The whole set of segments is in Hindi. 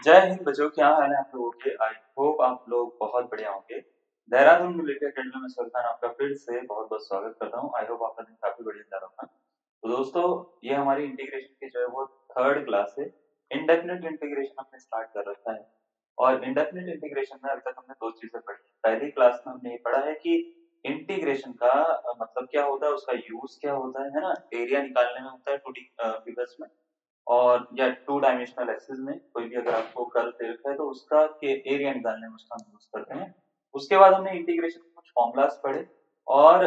जय हिंद बच्चों, क्या हाल है आप लोगों के। आई होप आप लोग बहुत बढ़िया होंगे। देहरादून मिलिट्री अकेडमी में सुल्तान आपका फिर से बहुत बहुत स्वागत करता हूँ। आई होप आपका दिन काफी बढ़िया जा रहा होगा। तो दोस्तों, ये हमारी इंटीग्रेशन की जो है वो थर्ड क्लास है। इंडेफिनिट इंटीग्रेशन हमने स्टार्ट कर रखा है और इंडेफिनिट इंटीग्रेशन में अभी तक हमने दो चीजें पढ़ी। पहली क्लास में हमने ये पढ़ा है कि इंटीग्रेशन का मतलब क्या होता है, उसका यूज क्या होता है ना। एरिया निकालने में होता है 2D फिगर्स में, और या टू डायमेंशनल एक्सिस में कोई भी अगर आपको कर्व दे रखा है तो उसका के एरिया निकालने में उसका हम यूज करते हैं। उसके बाद हमने इंटीग्रेशन के कुछ फॉर्मूलाज पढ़े और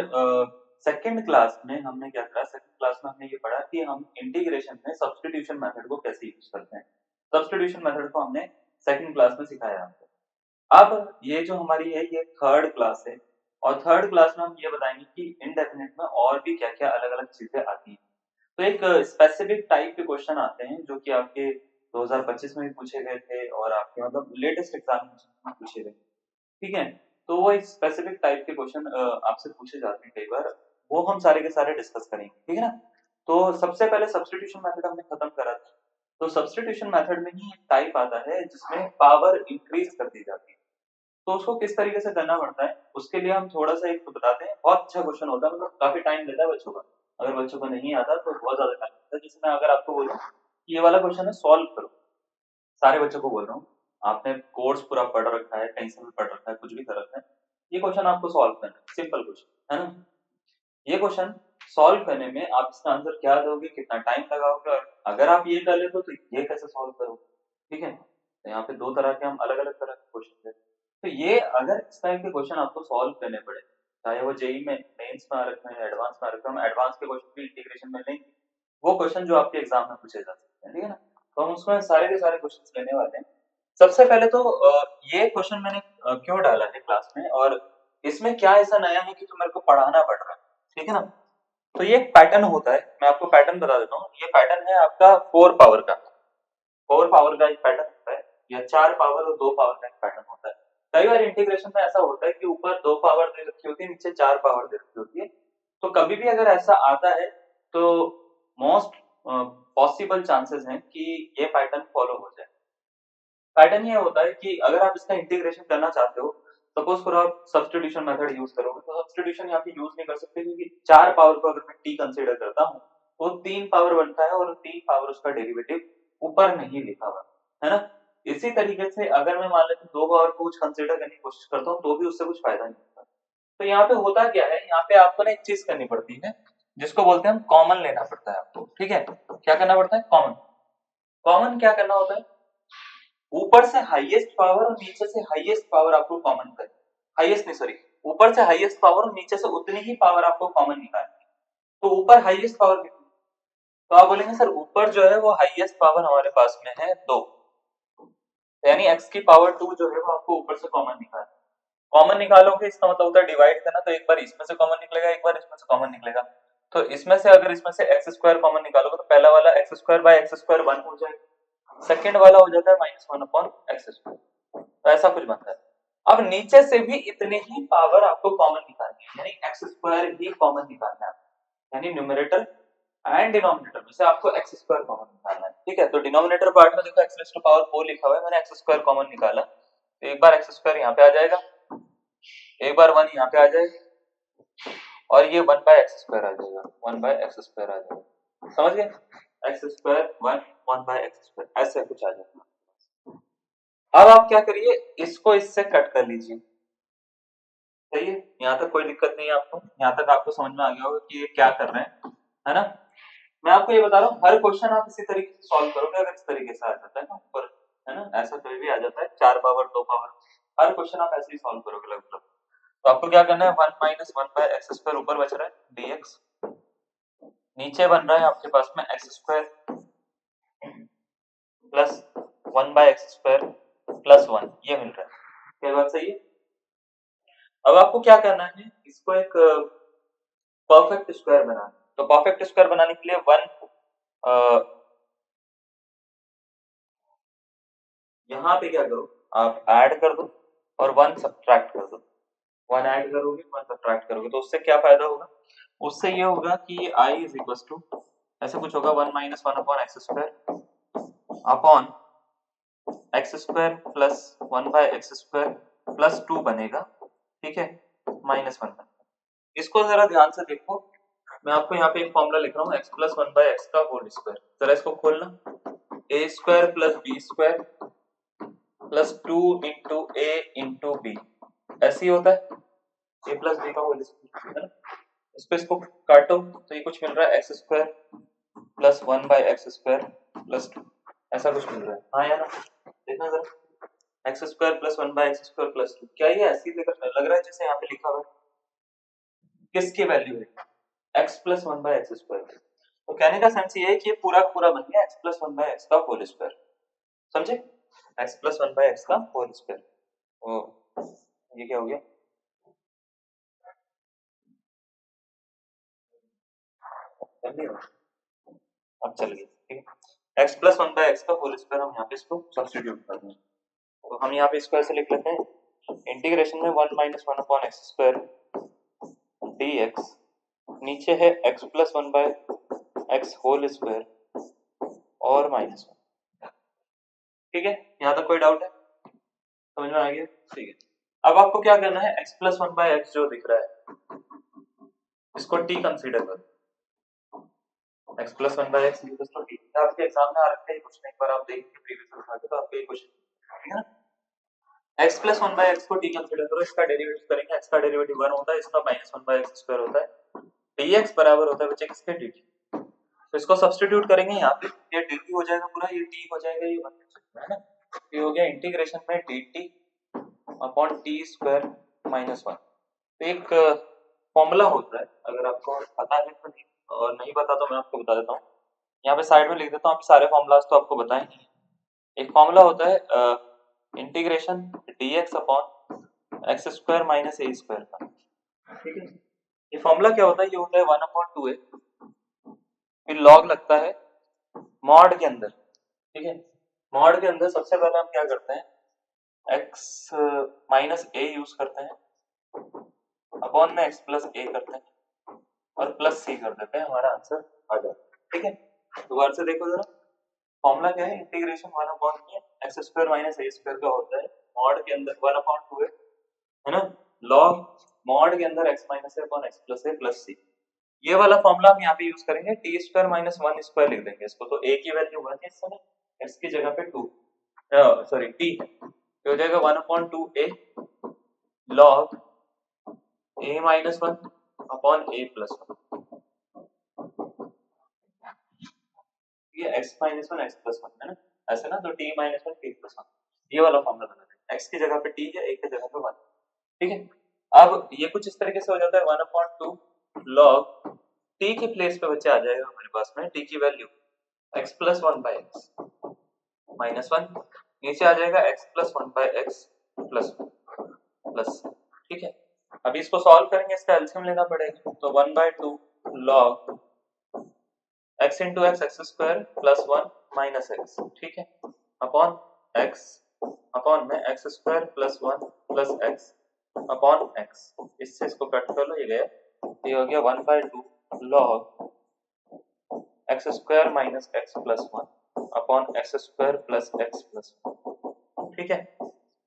सेकंड क्लास में हमने क्या करा, सेकंड क्लास में हमने ये पढ़ा कि हम इंटीग्रेशन में सब्स्टिट्यूशन मेथड को कैसे यूज करते हैं। सब्स्टिट्यूशन मेथड को हमने सेकंड क्लास में सिखाया आपको। अब ये जो हमारी है ये थर्ड क्लास है और थर्ड क्लास में हम ये बताएंगे कि इनडेफिनिट में और भी क्या क्या अलग अलग चीजें आती हैं। तो एक स्पेसिफिक टाइप के क्वेश्चन आते हैं जो कि आपके 2025 में भी पूछे गए थे और आपके मतलब लेटेस्ट एग्जामिनेशन में पूछे गए। ठीक है, तो वो एक स्पेसिफिक टाइप के क्वेश्चन आपसे पूछे जाते हैं कई बार। वो हम सारे के सारे डिस्कस करेंगे, ठीक है ना। तो सबसे पहले सब्स्टिट्यूशन मेथड हमने खत्म करा था। तो सब्स्टिट्यूशन मेथड में ही एक टाइप आता है जिसमें पावर इंक्रीज कर दी जाती है। तो उसको किस तरीके से करना पड़ता है उसके लिए हम थोड़ा सा एक बताते हैं। बहुत अच्छा क्वेश्चन होता है, मतलब काफी टाइम लेता है बच्चों का। अगर बच्चों को नहीं आता तो बहुत ज्यादा टाइम लगता है। जैसे मैं अगर आपको बोलूं कि ये वाला क्वेश्चन है, सॉल्व करो, सारे बच्चों को बोल रहा हूँ, आपने कोर्स पूरा पढ़ रखा है, कहीं से भी पढ़ रखा है, कुछ भी कर रखा है, ये क्वेश्चन आपको सॉल्व करना है। सिंपल क्वेश्चन है ना। ये क्वेश्चन सॉल्व करने में आप इसका आंसर क्या दोगे, कितना टाइम लगाओगे, और अगर आप ये कर लेते हो तो ये कैसे सॉल्व करोगे। ठीक है, तो यहाँ पे दो तरह के हम अलग अलग तरह के क्वेश्चन है। तो ये अगर इस टाइप के क्वेश्चन आपको सॉल्व करने पड़े, चाहे वो जेई में मेंस में आ रखे हैं, एडवांस में आ रखे हैं, हम एडवांस के क्वेश्चन भी इंटीग्रेशन में लेंगे। वो क्वेश्चन जो आपके एग्जाम में पूछे जा सकते हैं, ठीक है ना। तो हम उसमें सारे के सारे क्वेश्चन लेने वाले हैं। सबसे पहले तो ये क्वेश्चन मैंने क्यों डाला है क्लास में, और इसमें क्या ऐसा नया है कि जो मेरे को पढ़ाना पड़ रहा है, ठीक है ना। तो ये एक पैटर्न होता है, मैं आपको पैटर्न बता देता हूँ। ये पैटर्न है आपका 4 पावर का। 4 पावर का एक पैटर्न होता है, या 4 पावर और 2 पावर का एक पैटर्न होता है। कई बार इंटीग्रेशन में ऐसा होता है कि ऊपर 2 पावर दे रखी होती है, नीचे 4 पावर दे रखी होती है। तो कभी भी अगर ऐसा आता है तो मोस्ट पॉसिबल चांसेस हैं कि ये पैटर्न फॉलो हो जाए। पैटर्न ये होता है कि अगर आप इसका इंटीग्रेशन करना चाहते हो, सपोज करो आप सब्स्टिट्यूशन मेथड यूज करोगे, तो सब्स्टिट्यूशन यहाँ पे यूज नहीं कर सकते क्योंकि 4 पावर को अगर मैं टी कंसीडर करता हूँ तो 3 पावर बनता है और 3 पावर उसका डेरिवेटिव ऊपर नहीं लिखा हुआ है ना। इसी तरीके से अगर मैं मान लेता हूँ 2 पावर को कुछ कंसीडर करने की कोशिश करता हूँ तो भी उससे कुछ फायदा नहीं होता। तो यहाँ पे होता क्या है, यहाँ पे आपको ना एक चीज करनी पड़ती है जिसको बोलते हैं हम कॉमन लेना पड़ता है आपको। ठीक है, क्या करना पड़ता है, कॉमन। कॉमन क्या करना होता है, ऊपर से हाईएस्ट पावर और नीचे से हाईएस्ट पावर आपको कॉमन करनी। हाईएस्ट नहीं, सॉरी, ऊपर से हाईएस्ट पावर और नीचे से उतनी ही पावर आपको कॉमन निकालनी है। तो ऊपर हाईएस्ट पावर कितनी, तो आप बोलेंगे सर ऊपर जो है वो हाईएस्ट पावर हमारे पास में है 2, यानी x की पावर 2 जो है वो आपको ऊपर से कॉमन निकालना है। कॉमन निकालोगे इसका मतलब होता है डिवाइड करना, तो एक बार इसमें से कॉमन निकलेगा, एक बार इसमें से कॉमन निकलेगा। तो इसमें से अगर इसमें से एक्स स्क्वायर कॉमन निकालोगे तो पहला वाला x square by x square 1 हो जाएगा, सेकंड वाला हो जाता है -1 अपॉन एक्स स्क्वायर। तो ऐसा कुछ बनता है। अब नीचे से भी इतने ही पावर आपको कॉमन निकालनी है, यानी एक्स स्क्वायर ही कॉमन निकालना है, यानी न्यूमरेटर एंड डिनोमिनेटर में से आपको एक्स स्क्वायर कॉमन निकालना है। ठीक है, तो डिनोमिनेटर पार्ट में देखो एक्स रेज़ टू पावर 4 लिखा हुआ है, मैंने एक्स स्क्वायर कॉमन निकाला, तो एक बार एक्स स्क्वायर यहाँ पे आ जाएगा, एक बार 1 यहाँ पे आ जाएगा, और ये 1 बाय एक्स स्क्वायर आ जाएगा, 1 बाय एक्स स्क्वायर आ जाएगा। समझ गए, x square 1 by x square ऐसे कुछ आ जाएगा। अब आप क्या करिए, इसको इससे कट कर लीजिए। सही है, यहाँ तक कोई दिक्कत नहीं है आपको, यहाँ तक आपको समझ में आ गया होगा कि ये क्या कर रहे हैं, है ना। मैं आपको ये बता रहा हूँ, हर क्वेश्चन आप इसी तरीके से सॉल्व करोगे अगर इस तरीके से आ जाता है ना ऊपर, है ना, ऐसा कोई भी आ जाता है 4 पावर 2 पावर, हर क्वेश्चन आप ऐसे ही सॉल्व करोगे लगभग। तो आपको क्या करना है, 1 माइनस 1 बाय एक्स स्क्वायर ऊपर बच रहा है dx, नीचे बन रहा है आपके पास में x square plus 1 by x square plus 1, ये मिल रहा है। क्या बात सही है। अब आपको क्या करना है, इसको एक परफेक्ट स्क्वायर बनाना। तो परफेक्ट स्क्वायर बनाने के लिए 1 यहाँ पे क्या करो, आप ऐड कर दो और 1 सब्ट्रैक्ट कर दो। 1 ऐड करोगे 1 सब्ट्रैक्ट करोगे तो उससे क्या फायदा होगा, उससे ये होगा कि i इज इक्वल टू ऐसे कुछ होगा 1 minus 1 upon x square upon x square plus 1/x² plus 2 बनेगा, ठीक है, -1 बनेगा। इसको जरा ध्यान से देखो, मैं आपको यहाँ पे एक फॉर्मूला लिख रहा हूँ x प्लस 1/x का होल स्क्वायर। जरा इसको खोलना, a² plus b² plus 2 into a into b, ऐसे ही होता है, a प्लस b का होल स्क्वायर, है ना। इसको काटो तो ये कुछ मिल रहा है x² प्लस 1/x² प्लस 2, ऐसा कुछ मिल रहा है। हाँ या ना, देखना जरा, x² प्लस 1/x² प्लस 2, क्या ये ऐसी लग रहा है जैसे यहाँ पे लिखा हुआ है? किसकी वैल्यू है? x plus 1/x²। तो कहने का सेंस ये है कि ये पूरा पूरा बन गया x प्लस 1/x का होल स्क्वायर, समझे, x प्लस 1/x का होल स्क्वायर। ओ, ये क्या हो गया? अब चल गया, ठीक है। x प्लस 1/x का होल स्क्वायर हम यहाँ पे इसको सब्स्टिट्यूट कर देंगे, तो हम यहाँ पे इसको ऐसे लिख लेते हैं, इंटीग्रेशन में 1 - 1/x² dx, नीचे है x plus 1/x whole square और -1, ठीक है। यहाँ तक कोई डाउट है? समझ में आ गया? ठीक है। अब आपको क्या करना है, x प्लस 1/x जो दिख रहा है इसको t कंसीडर करो, x plus 1/x equals to t। आपके एग्जाम में आ रखा है क्वेश्चन, एक बार आप देखिए प्रीवियस उठा के, तो आपको ये क्वेश्चन, ठीक है ना। x प्लस 1/x को t कंसीडर करो, इसका डेरिवेटिव करेंगे, x का डेरिवेटिव 1 होता है, इसका -1/x² होता है, dx बराबर होता है बच्चे किसके, dt। तो इसको सब्स्टिट्यूट करेंगे यहाँ पे, ये dt हो जाएगा पूरा, ये t हो जाएगा, ये 1 हो जाएगा, है ना। ये हो गया इंटीग्रेशन में dt अपॉन t² -1। तो एक फॉर्मूला होता है, अगर आपको पता है तो नहीं, और नहीं पता तो मैं आपको बता देता हूँ, यहाँ पे साइड में लिख देता हूँ, आप सारे फॉर्मूलाज तो आपको बताए नहीं। एक फॉर्मूला होता है integration dx upon x² minus a² का, ठीक है। ये फॉर्मूला क्या होता है, ये होता है 1/2a, फिर लॉग लगता है मॉड के अंदर, ठीक है। मॉड के अंदर सबसे पहले हम क्या करते हैं, x माइनस a यूज करते हैं, अपॉन में x प्लस a करते हैं और प्लस c कर देते हैं, हमारा आंसर आ जाता है, ठीक है। दोबारा से देखो जरा, फॉर्मूला क्या है, इंटीग्रेशन 1/2 x² माइनस a² का होता है, मॉड के अंदर 1/2 है ना, लॉग मॉड के अंदर x minus a upon x plus a plus c। ये वाला फॉर्मूला हम यहाँ पे यूज करेंगे, t² माइनस 1² लिख देंगे इसको, तो a की वैल्यू 1 है इस समय, x की जगह पे 2, सॉरी t है, तो हो जाएगा 1/2a log a minus 1 upon a plus 1, ये x माइनस 1 x प्लस 1 है ना, ऐसे ना, तो t माइनस 1 t प्लस 1, ये वाला फॉर्मूला बना देंगे, x की जगह पे t है, a की जगह पे 1, ठीक है। अब ये कुछ इस तरीके से हो जाता है, 1/2 लॉग t के प्लेस पे बच्चे आ जाएगा हमारे पास में t की value x plus 1/x minus 1, नीचे आ जाएगा x plus 1/x plus 1 plus, ठीक है। अभी इसको सॉल्व करेंगे, इसका एलसीएम लेना पड़ेगा, तो 1/2 log x into x x² plus 1 minus x, ठीक है, अपॉन x अपॉन में x² plus 1 plus x upon x, इससे इसको कट कर लो, ये गया, ये हो गया 1/2 log x² minus x plus 1 upon x² plus x plus 1, ठीक है।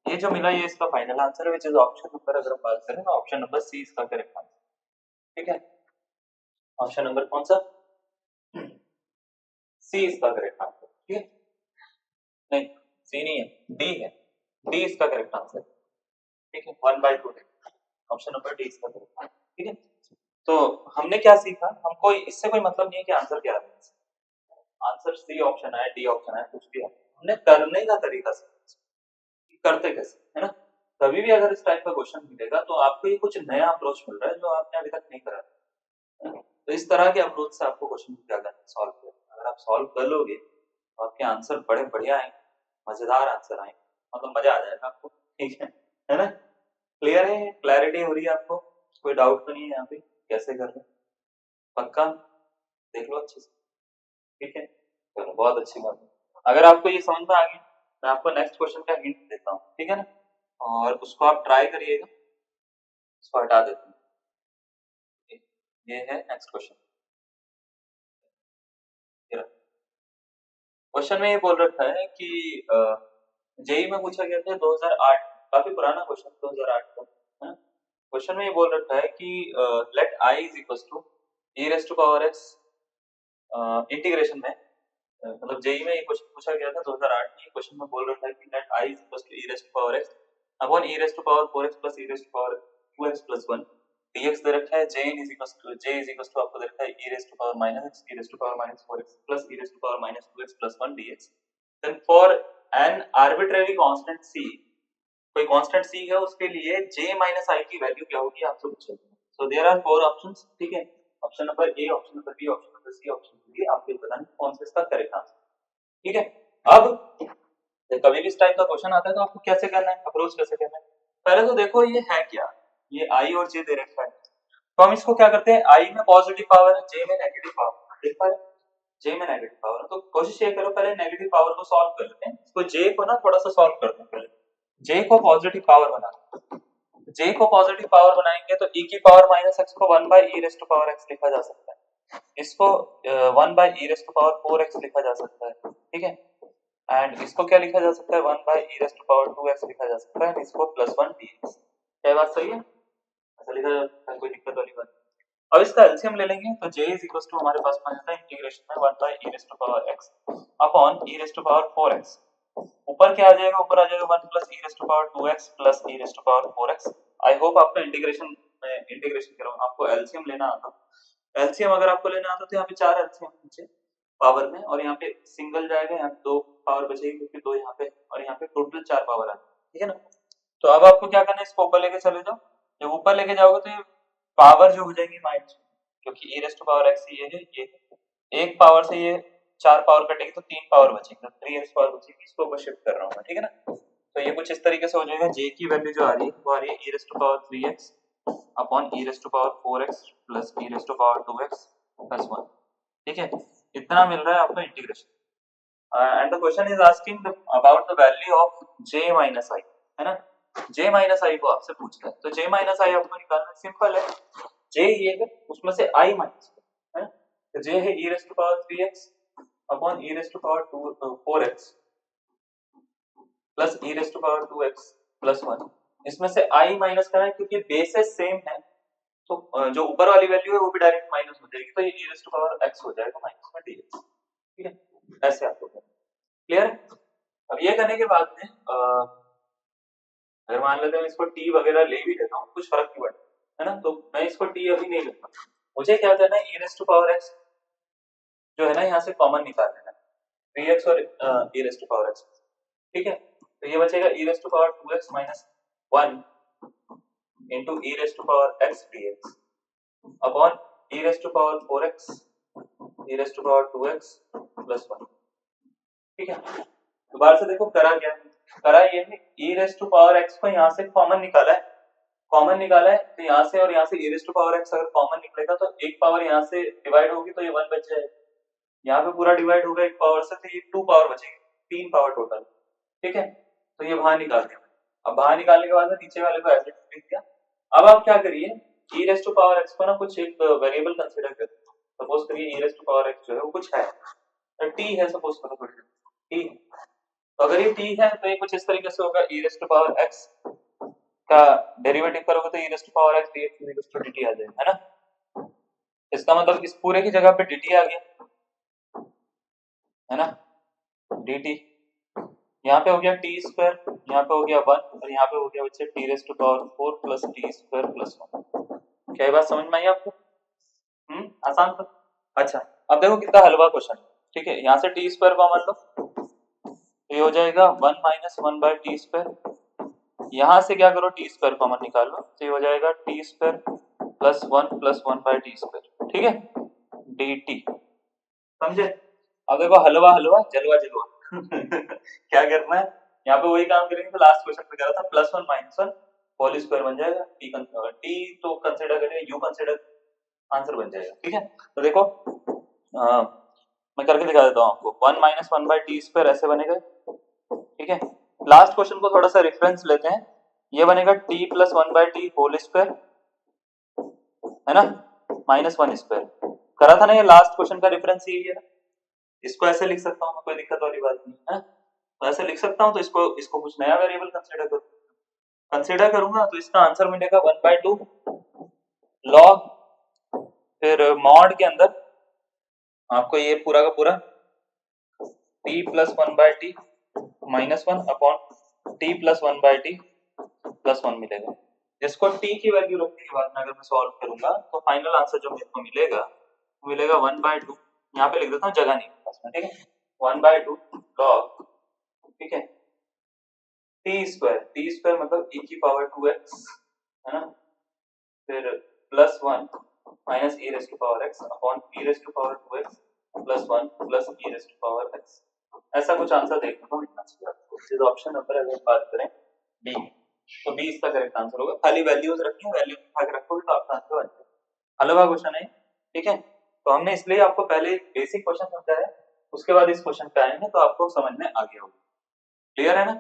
ये जो मिला ये इसका फाइनल आंसर है, विच इज ऑप्शन नंबर, अगर हम बात करें ना, ऑप्शन नंबर सी इसका करेक्ट आंसर, ठीक है। ऑप्शन नंबर कौन सा, सी इसका करेक्ट आंसर, ठीक है। नहीं, सी नहीं है, डी है, डी इसका करेक्ट आंसर, ठीक है, 1/2, ऑप्शन नंबर डी इसका करेक्ट, ठीक है। तो हमने क्या सीखा, हमको इससे कोई मतलब नहीं है कि आंसर क्या है, आंसर सी ऑप्शन है, डी ऑप्शन है, कुछ भी है, हमने करने का तरीका सीखा, करते कैसे, है ना। कभी भी अगर इस टाइप का क्वेश्चन मिलेगा तो आपको ये कुछ नया अप्रोच मिल रहा है जो आपने अभी तक नहीं करा, है ना? तो इस तरह के अप्रोच से आपको क्वेश्चन को क्या करना है, सॉल्व करना। अगर आप सॉल्व कर लोगे तो आपके आंसर बड़े बढ़िया आएंगे, मजेदार आंसर आएंगे, मतलब मजा आ जाएगा आपको, ठीक है ना। क्लियर है, क्लैरिटी हो रही है आपको, कोई डाउट तो नहीं है यहाँ पे, कैसे करना, पक्का देख लो अच्छे से, ठीक है, चलो बहुत अच्छी बात है। अगर आपको ये समझ में आ गया, मैं आपको नेक्स्ट क्वेश्चन का हिंट देता हूँ, ठीक है ना, और उसको आप ट्राई करिएगा, इसको हटा देते हैं, ये है नेक्स्ट क्वेश्चन। क्वेश्चन में ये बोल रखा है कि जेई में पूछा गया था 2008, काफी पुराना क्वेश्चन 2008 का है। क्वेश्चन में ये बोल रखा है कि let I is equal to e raise to power x, integration में मतलब जेई में ये क्वेश्चन पूछा गया था 2008 में। क्वेश्चन में बोल रखा है कि let I is equal to e raise to power x upon e raise to power 4x plus e raise to power 2x plus 1 dx दे रखा है। j इज इक्वल टू आपको दे रखा है e raise to power minus x e raise to power minus 4x plus e raise to power minus 2x plus 1 dx। Then for an arbitrary constant c, कोई कांस्टेंट c है उसके लिए j माइनस i की वैल्यू क्या होगी आपसे पूछा गया। So there are four options, ठीक है। Option number A, option number B, option number C, option number D, आपको बताना कौन सा इसका करेक्ट आंसर, ठीक है। अब कभी भी इस टाइप का क्वेश्चन आता है तो आपको कैसे करना है, अप्रोच कैसे करना है। पहले तो देखो ये है क्या, ये i और j दे रखा है, तो हम इसको क्या करते हैं, i में पॉजिटिव पावर है, j में नेगेटिव पावर, देख पा रहे, j में नेगेटिव पावर। तो कोशिश ये करो पहले नेगेटिव पावर को सॉल्व कर लेते हैं, तो j को ना थोड़ा सा सॉल्व करते हैं। पहले j को पॉजिटिव पावर बनाते हैं, j को पॉजिटिव पावर बनाएंगे तो e की पावर माइनस x को 1 by e raise to power x लिखा जा सकता है, इसको 1 by e raise to power 4x लिखा जा सकता है, ठीक है। एंड इसको क्या लिखा जा सकता है, 1 by e raise to power 2x लिखा जा सकता है, इसको प्लस 1 dx। क्या बात सही है, ऐसा लिखा जा सकता है, कोई दिक्कत वाली बात। अब इसका एलसीएम ले लेंगे तो j इज इक्वल टू हमारे पास बन जाता है इंटीग्रेशन में 1 by e raise to power x upon e raise to power 4x। ऊपर क्या आ जाएगा, ऊपर आ जाएगा 1 plus e raise to power 2x plus e raise to power 4x। I hope आपका इंटीग्रेशन में इंटीग्रेशन कर रहा हूं, आपको एलसीएम लेना आता। एलसीएम अगर आपको लेना आता तो यहाँ पे 4 एलसीएम नीचे पावर में, और यहाँ पे सिंगल जाएगा, यहाँ पे 2 पावर बचेगी क्योंकि 2 यहाँ पे, और यहाँ पे टोटल 4 पावर आ, ठीक है ना। तो अब आपको क्या करना है, इसको ऊपर लेके चले जाओ। जब ऊपर लेके जाओगे तो ये पावर जो हो जाएगी माइनस, क्योंकि e raise to power x ये है, ये एक पावर से ये 4 पावर कटेगी तो 3 पावर बचेगी, तो 3x पावर बचेगी, इसको ऊपर शिफ्ट कर रहा हूं मैं, ठीक है ना। तो ये कुछ इस तरीके से हो जाएगा, j की वैल्यू जो आ रही है वो आ रही है e raise to power 3x upon e raise to power 4x plus e raise to power 2x plus 1, ठीक है। इतना मिल रहा है आपको integration. And the question is asking about the value of j minus i, है ना। j माइनस i को आपसे पूछ रहा है, तो j माइनस i आपको निकालना सिंपल है, j ये है उसमें से i माइनस, है ना। तो j है e raise to power 3x upon e raise to power 4x plus e raise to power 2x plus 1। इसमें से i माइनस करना है क्योंकि बेसेस सेम है, तो जो ऊपर वाली वैल्यू है वो भी डायरेक्ट माइनस हो जाएगी, तो ये e raise to power x हो जाएगा माइनस में dx, ठीक है। ऐसे आपको क्लियर है। अब ये करने के बाद में अगर मान लेते हैं इसको t वगैरह ले भी लेता हूँ, कुछ फर्क नहीं पड़ता, है ना। तो मैं इसको t अभी नहीं लेता, मुझे क्या करना है, e raise to power x जो है ना यहाँ से कॉमन निकाल लेना है, 3x और e raise to power x, ठीक है। तो ये बचेगा e raise to power 2x minus 1 into e raise to power x dx upon e raise to power 4x e raise to power 2x plus 1, ठीक है। दोबारा से देखो करा क्या है, करा ये है e raise to power x को यहाँ से कॉमन निकाला है, कॉमन निकाला है तो यहाँ से और यहाँ से e raise to power x अगर कॉमन निकलेगा तो एक पावर यहाँ से डिवाइड होगी तो ये 1 बच जाएगा, यहाँ पे पूरा डिवाइड होगा एक पावर से, तो ये 2 पावर बचेगी, 3 पावर टोटल, ठीक है। तो ये बाहर निकाल दिया। अब बाहर निकालने के बाद में नीचे वाले को एज इट इज लिख दिया। अब आप क्या करिए, e raise to power x को ना कुछ एक वेरिएबल कंसीडर करिए, सपोज करिए e raise to power x जो है वो कुछ है, t है सपोज करो, थोड़ी t है। तो अगर ये t है तो ये कुछ इस तरीके से होगा, e raise to power x का डेरिवेटिव करोगे तो e raise to power x dx to dt आ जाएगा, है ना। इसका मतलब इस पूरे की जगह पे dt आ गया, है ना, dt। यहाँ पे हो गया टी स्क्वायर, यहाँ पे हो गया 1 और यहाँ पे हो गया बच्चे t raise to power 4 plus t square plus 1। क्या ये बात समझ में आई आपको? आसान था। अच्छा अब देखो कितना हलवा क्वेश्चन, ठीक है। यहाँ से टी स्क्वायर कॉमन लो तो ये हो जाएगा 1 माइनस 1 बाय टी स्क्वायर, यहाँ से क्या करो टी स्क्वायर कॉमन निकाल लो तो ये हो जाएगा t square plus 1 by t square, ठीक है, डी टी, समझे। अब देखो हलवा हलवा जलवा जलवा क्या करना है, यहाँ पे वही काम करेंगे तो लास्ट क्वेश्चन में करा था प्लस 1 माइनस 1 होल स्क्वायर बन जाएगा, टी तो कंसीडर करें, यू कंसीडर, आंसर बन जाएगा, ठीक है। तो देखो मैं करके दिखा देता हूँ आपको, 1 माइनस 1 बाई टी स्क्वायर ऐसे बनेगा, ठीक है। लास्ट क्वेश्चन को थोड़ा सा रेफरेंस लेते हैं, ये बनेगा t plus 1 by t whole square, है ना, माइनस 1 स्क्वायर करा था ना, ये लास्ट क्वेश्चन का रेफरेंस यही है ना, इसको ऐसे लिख सकता हूँ, कोई दिक्कत वाली बात नहीं है। तो ऐसे लिख सकता हूँ, तो इसको इसको कुछ नया वेरिएबल कंसीडर करूंगा, तो इसका आंसर मिलेगा 1/2 लॉग, फिर मॉड के अंदर आपको ये पूरा का पूरा t plus 1/t minus 1 upon t plus 1/t plus 1 मिलेगा, जिसको t की वैल्यू रखने के बाद में अगर मैं सॉल्व करूंगा तो फाइनल आंसर जो मेरे को मिलेगा वो मिलेगा 1/2, यहाँ पे लिख देता हूँ, जगह नहीं है पास में, ठीक है, 1/2 लॉग, ठीक है, टी स्क्वायर मतलब e की पावर 2x, है ना, फिर plus 1 minus e raise to power x upon e raise to power 2x plus 1 plus e raise to power x। ऐसा कुछ आंसर देखने को मिलना चाहिए। इस ऑप्शन नंबर अगर बात करें बी, तो बी इसका करेक्ट आंसर होगा। खाली वैल्यूज रखनी, वैल्यू उठा के रखोगे तो आपका आंसर बन जाएगा। हल हुआ क्वेश्चन है, ठीक है। तो हमने इसलिए आपको पहले बेसिक क्वेश्चन समझाया, उसके बाद इस क्वेश्चन पे आएंगे तो आपको समझ में आ गया होगा। क्लियर है ना?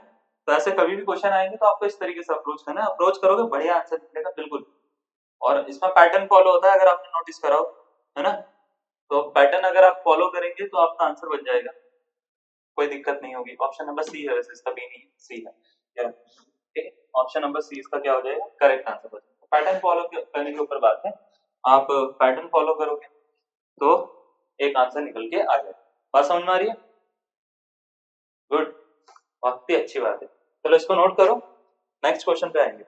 तो ऐसे कभी भी क्वेश्चन आएंगे तो आपको इस तरीके से अप्रोच करना है, अप्रोच करोगे बढ़िया आंसर निकलेगा बिल्कुल। और इसमें पैटर्न फॉलो होता है, अगर आपने नोटिस करा हो, है ना, तो पैटर्न अगर आप फॉलो करेंगे तो आपका आंसर बन जाएगा, कोई दिक्कत नहीं होगी। ऑप्शन नंबर सी है, वैसे इसका बी नहीं, सी है, ठीक है। ऑप्शन नंबर सी इसका क्या हो जाएगा, करेक्ट आंसर। पैटर्न फॉलो करने के ऊपर बात है, आप पैटर्न फॉलो करोगे तो एक आंसर निकल के आ जाएगा। बात समझ में आ रही है? गुड, बहुत ही अच्छी बात है। चलो इसको नोट करो, नेक्स्ट क्वेश्चन पे आएंगे।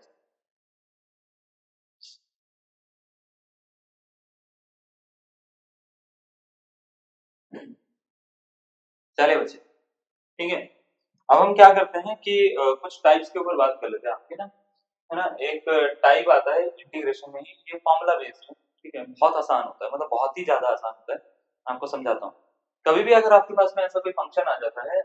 चले बच्चे, ठीक है। अब हम क्या करते हैं कि कुछ टाइप्स के ऊपर बात कर लेते हैं आपके ना, है ना। एक टाइप आता है इंटीग्रेशन में ही, ये फॉर्मूला बेस्ड है, ठीक है, बहुत आसान होता है, मतलब बहुत ही ज्यादा आसान होता है। आपको समझाता हूँ। कभी भी अगर आपके पास में ऐसा कोई फंक्शन आ जाता है,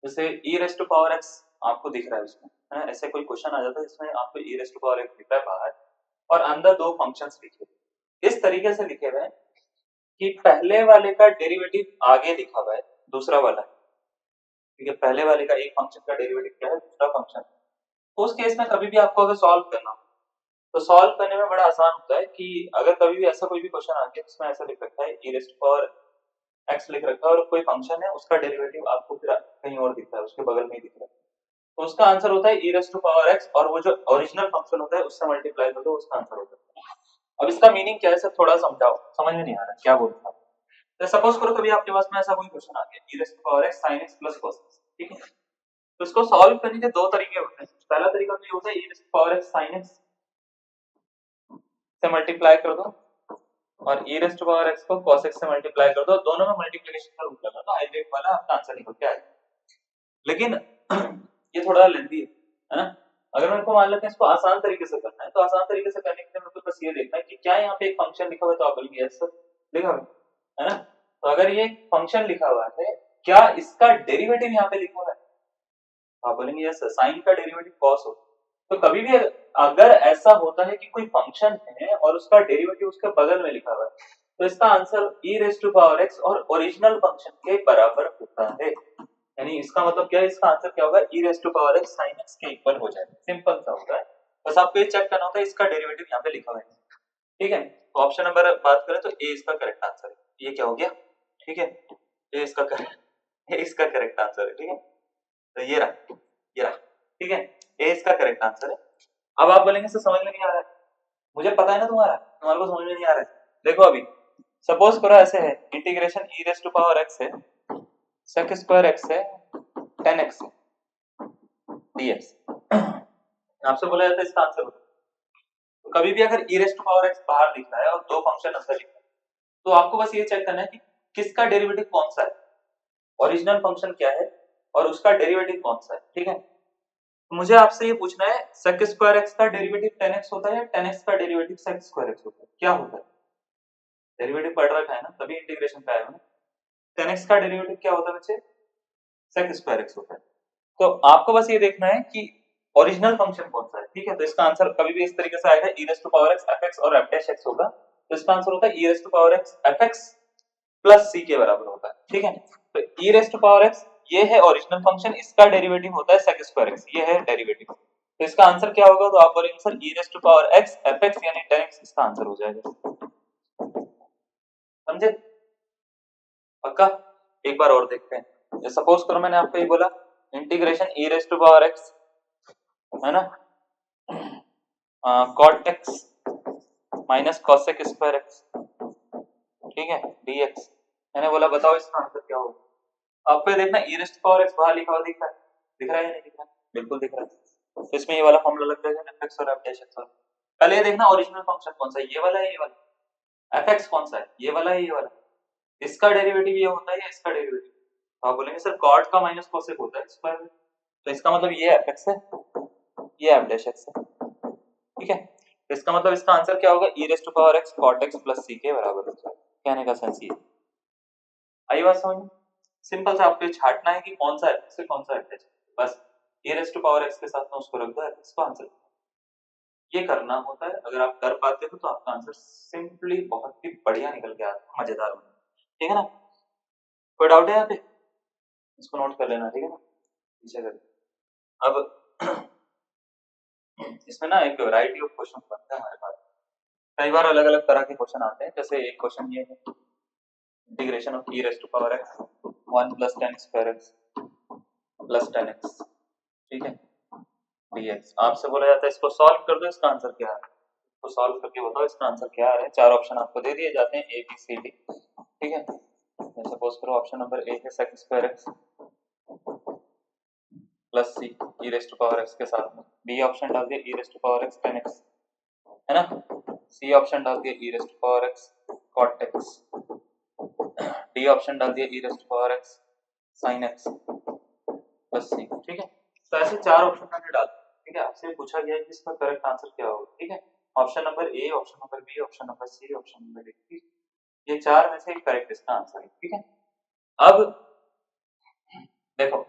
जैसे e raise to power x आपको दिख रहा है उसमें, है ना, ऐसे कोई क्वेश्चन आ जाता है जिसमें आपको e raise to power x दिख रहा है बाहर, और अंदर दो फंक्शंस लिखे हुए इस तरीके से लिखे हुए हैं कि पहले वाले का डेरिवेटिव आगे लिखा हुआ है दूसरा वाला, ठीक है, पहले वाले का एक फंक्शन का डेरिवेटिव क्या है, दूसरा फंक्शन। तो उस केस में कभी भी आपको अगर सॉल्व करना हो तो सॉल्व करने में बड़ा आसान होता है कि अगर कभी भी ऐसा कोई भी क्वेश्चन आ गया जिसमें ऐसा लिख रखा है e raise to power x लिख रखा है और कोई फंक्शन है उसका डेरिवेटिव आपको फिर कहीं और दिख रहा है, उसके बगल में ही दिख रहा है, तो उसका आंसर होता है e raise to power x, और वो जो ओरिजिनल फंक्शन होता है उससे मल्टीप्लाई कर दो, उसका आंसर होता है। अब इसका मीनिंग क्या है सर, थोड़ा समझाओ, समझ में नहीं आ रहा क्या बोल रहा हूँ। तो सपोज करो कभी आपके पास में ऐसा कोई क्वेश्चन आ गया e raise to power x sin x plus cos x, ठीक है। तो इसको सॉल्व करने के दो तरीके होते हैं। पहला तरीका तो ये होता है e raise to power x sin x से मल्टीप्लाई कर दो, और e raise to power x को cos x से मल्टीप्लाई कर दो, दोनों में मल्टीप्लिकेशन का रूल लगा दो, आइडेंटिटी वाला आपका आंसर निकल के आएगा। लेकिन ये थोड़ा लेंथी है ना। अगर मेरे को मान लेते हैं इसको आसान तरीके से करना है, तो आसान तरीके से करने के लिए मेरे को बस ये देखना है कि क्या यहाँ पे एक फंक्शन लिखा हुआ है, तो आप बोलेंगे यस सर लिखा हुआ है ना। तो अगर ये फंक्शन लिखा हुआ है, क्या इसका डेरिवेटिव यहाँ पे लिखा हुआ है, आप बोलेंगे यस सर, साइन का डेरिवेटिव कॉस हो। तो कभी भी अगर ऐसा होता है कि कोई फंक्शन है और उसका डेरिवेटिव उसके बगल में लिखा हुआ है, तो इसका answer e raise to power x और ओरिजिनल फंक्शन के बराबर होता है। यानी इसका मतलब क्या है, इसका आंसर क्या होगा, e raise to power x sin x के इक्वल हो जाएगा। सिंपल सा होता है, बस आपको ये चेक करना होता है इसका डेरिवेटिव यहाँ पे लिखा हुआ है, ठीक है। तो ऑप्शन नंबर बात करें तो ए इसका करेक्ट आंसर है। ये क्या हो गया, ठीक है, ये इसका करेक्ट आंसर है, ठीक है। तो ये रहा, ये रहा, ठीक है, ए इसका करेक्ट आंसर है। अब आप बोलेंगे सर समझ में नहीं आ रहा है, मुझे पता है ना तुम्हारे को समझ में नहीं आ रहा है। देखो अभी सपोज करो ऐसे है, integration e raise to power x है sec स्क्वायर x है tan x dx, आपसे बोला जाता है इसका आंसर बताओ। तो कभी भी अगर e raise to power x बाहर दिख रहा है और दो फंक्शन अंदर लिख रहा है, तो आपको बस ये चेक करना है कि किसका डेरिवेटिव कौन सा है, ओरिजिनल फंक्शन क्या है और उसका डेरिवेटिव कौन सा है, ठीक है। तो मुझे आपसे ये पूछना है sec स्क्वायर x का डेरिवेटिव tan x होता है या tan x का डेरिवेटिव sec स्क्वायर x होता है, क्या होता है। डेरिवेटिव पढ़ रखा है ना, तभी इंटीग्रेशन पे आए हो ना। tan x का डेरिवेटिव क्या होता है बच्चे, sec स्क्वायर x होता है। तो आपको बस ये देखना है कि ओरिजिनल फंक्शन कौन सा है, ठीक है। तो इसका आंसर कभी भी इस तरीके से आएगा, e raise to power x fx और f डैश x होगा, तो इसका आंसर होता है e raise to power x fx plus c के बराबर होता है, ठीक है। तो e raise to power x ये है ओरिजिनल फंक्शन, इसका डेरिवेटिव होता है sec स्क्वायर x, ये है डेरिवेटिव। तो इसका आंसर क्या होगा, तो आप बोलेंगे sir e raise to power x fx यानी tan x इसका आंसर हो जाएगा, समझे, पक्का। एक बार और देखते हैं, सपोज करो मैंने आपको ये बोला integration e raise to power x, है ना, cot x minus cosec square x, ठीक है, dx। मैंने बोला बताओ इसका आंसर क्या होगा। आपको ये देखना ई रेस टू पावर एक्स बाहर लिखा हुआ दिख रहा है, दिख रहा है या नहीं दिख रहा है? बिल्कुल दिख रहा है। तो इसमें ये वाला फॉर्मूला लग जाएगा fx और f डैश x वाला। पहले ये देखना ओरिजिनल फंक्शन कौन सा है, ये वाला है ये वाला, fx कौन सा है, ये वाला है ये वाला, इसका डेरिवेटिव ये होता है या इसका डेरिवेटिव। तो आप बोलेंगे सर कॉट का माइनस कोसेक होता है स्क्वायर में, तो इसका मतलब ये fx है, ये f डैश x है, ठीक है। तो इसका मतलब इसका आंसर क्या होगा, e raise to power x cot x plus c के बराबर होता है। कहने का सेंस ये आई बात समझ में। सिंपल सा आपको ये छांटना है कि कौन सा f से कौन सा f है, बस e raise to power x के साथ में उसको रख दो, इसको आंसर ये करना होता है। अगर आप कर पाते हो तो आपका आंसर सिंपली बहुत ही बढ़िया निकल के आता है, मजेदार होता है, ठीक है ना। कोई डाउट है यहाँ पे, इसको नोट कर लेना, ठीक है ना, पीछे कर। अब इसमें ना एक वैरायटी ऑफ क्वेश्चन बनता है हमारे पास, कई बार अलग अलग तरह के क्वेश्चन आते हैं। जैसे एक क्वेश्चन ये है integration of e raise to power x 1 plus tan square x plus tan x, ठीक है, dx। आपसे बोला जाता है इसको सॉल्व कर दो, इसका आंसर क्या है, इसको सॉल्व करके बताओ इसका आंसर क्या आ रहा है। चार ऑप्शन आपको दे दिए जाते हैं ए बी सी डी, ठीक है। सपोज करो ऑप्शन नंबर ए है sec square x plus c e raise to power x के साथ में, बी ऑप्शन डाल दिया e raise to power x tan x, है ना, सी ऑप्शन डाल दिया e raise to power x cot x, D option डाल दिया e raise to power x sin x plus सी, ठीक है। तो ऐसे चार ऑप्शन मैंने डाल दिए, ठीक है। आपसे पूछा गया है कि इसका करेक्ट आंसर क्या होगा, ठीक है। Option number A, option number B, option number C, option number D, ये चार में से एक करेक्ट इसका आंसर है, ठीक है। अब देखो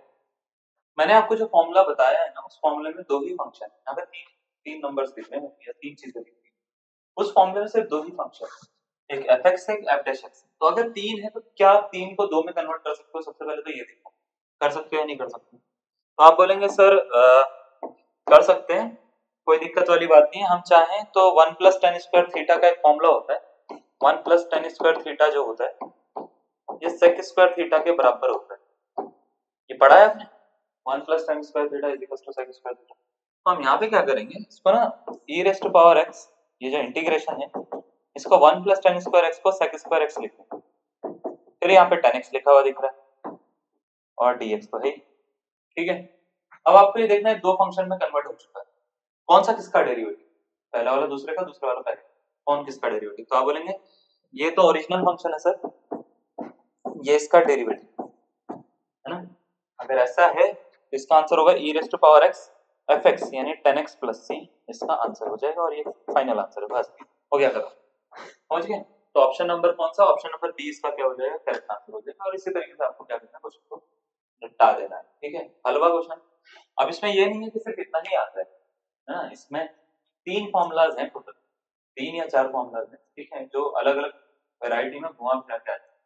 मैंने आपको जो फॉर्मूला बताया है ना, उस फॉर्मूले में दो ही फंक्शन है, यहाँ पे तीन तीन नंबर्स दिख रहे हैं या तीन चीजें दिख रही हैं। उस फॉर्मूले में सिर्फ दो ही फंक्शन है, एक fx है, एक f डैश x। तो अगर तीन है तो क्या आप तीन को दो में कन्वर्ट कर सकते हो, सबसे पहले तो ये देखो कर सकते हो या नहीं कर सकते। तो आप बोलेंगे सर कर सकते हैं, कोई दिक्कत वाली बात नहीं है। हम चाहें तो 1 प्लस टेन स्क्वायर थीटा का एक फॉर्मूला होता है, 1 प्लस टेन स्क्वायर थीटा जो होता है ये सेक स्क्वायर थीटा के बराबर होता है, ये पढ़ा है आपने, 1 plus tan square theta is equal to sec square theta. तो हम यहाँ पे क्या करेंगे, इसको ना e raise to power x, ये जो इंटीग्रेशन है इसको 1 प्लस टेन स्क्वायर x को सेक स्क्वायर x लिखेंगे, फिर यहाँ पे tan x लिखा हुआ दिख रहा है और dx तो है, ठीक है। अब आपको ये देखना है दो फंक्शन में कन्वर्ट हो चुका है, कौन सा किसका डेरिवेटिव, पहला वाला दूसरे का, दूसरा वाला पहले, कौन किसका डेरिवेटिव। तो आप बोलेंगे ये तो ओरिजिनल फंक्शन है सर, ये इसका डेरिवेटिव है ना। अगर ऐसा है तो इसका आंसर होगा e raise to power x fx यानी tan x प्लस c, इसका आंसर हो जाएगा और ये फाइनल आंसर है, बस हो गया खत्म, समझ गए। तो ऑप्शन नंबर कौन सा, ऑप्शन नंबर बी इसका क्या हो जाएगा, करेक्ट आंसर हो जाएगा। और इसी तरीके से आपको क्या करना है, क्वेश्चन को निपटा देना है, ठीक है, हलवा क्वेश्चन। अब इसमें ये नहीं है कि सिर्फ इतना ही आता है ना, इसमें तीन फॉर्मूलाज हैं टोटल, तीन या चार फॉर्मूलाज हैं, ठीक है, जो अलग अलग वैरायटी में घुमा फिरा के आते हैं,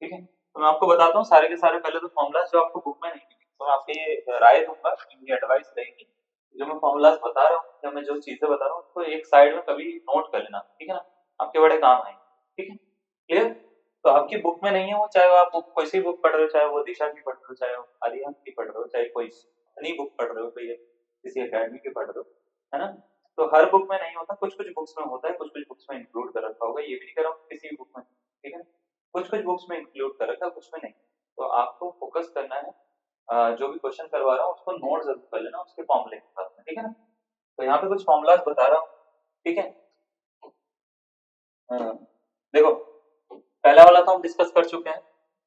ठीक है। तो मैं आपको बताता हूँ सारे के सारे पहले तो फॉर्मूलाज जो आपको बुक में नहीं मिलेंगे, तो मैं आपको ये राय दूंगा, मेरी एडवाइस रहेगी, जो मैं फॉर्मूलाज बता रहा हूँ या मैं जो चीजें बता रहा हूँ उसको एक साइड में कभी नोट कर लेना, ठीक है ना, आपके बड़े काम आएंगे, ठीक है, क्लियर। तो आपकी बुक में नहीं है वो, चाहे आप कोई सी बुक पढ़ रहे हो, चाहे वो दिशा की पढ़ रहे हो, चाहे वो अरिहंत की पढ़ रहे हो, चाहे कोई अपनी बुक पढ़ रहे हो, तो ये किसी एकेडमी की पढ़ रहे हो, है ना। तो हर बुक में नहीं होता, कुछ कुछ बुक्स में होता है, कुछ कुछ बुक्स में इंक्लूड कर रखा होगा, ये भी नहीं कर रहा हूँ किसी भी बुक में, ठीक है, कुछ कुछ बुक्स में इंक्लूड कर रखा है, कुछ में नहीं। तो आपको फोकस करना है, जो भी क्वेश्चन करवा रहा हूँ उसको नोट जरूर कर लेना उसके फॉर्मूले के साथ में, ठीक है ना। तो यहाँ पे कुछ फॉर्मूलाज बता रहा हूँ, ठीक है। देखो पहला वाला तो हम डिस्कस कर चुके हैं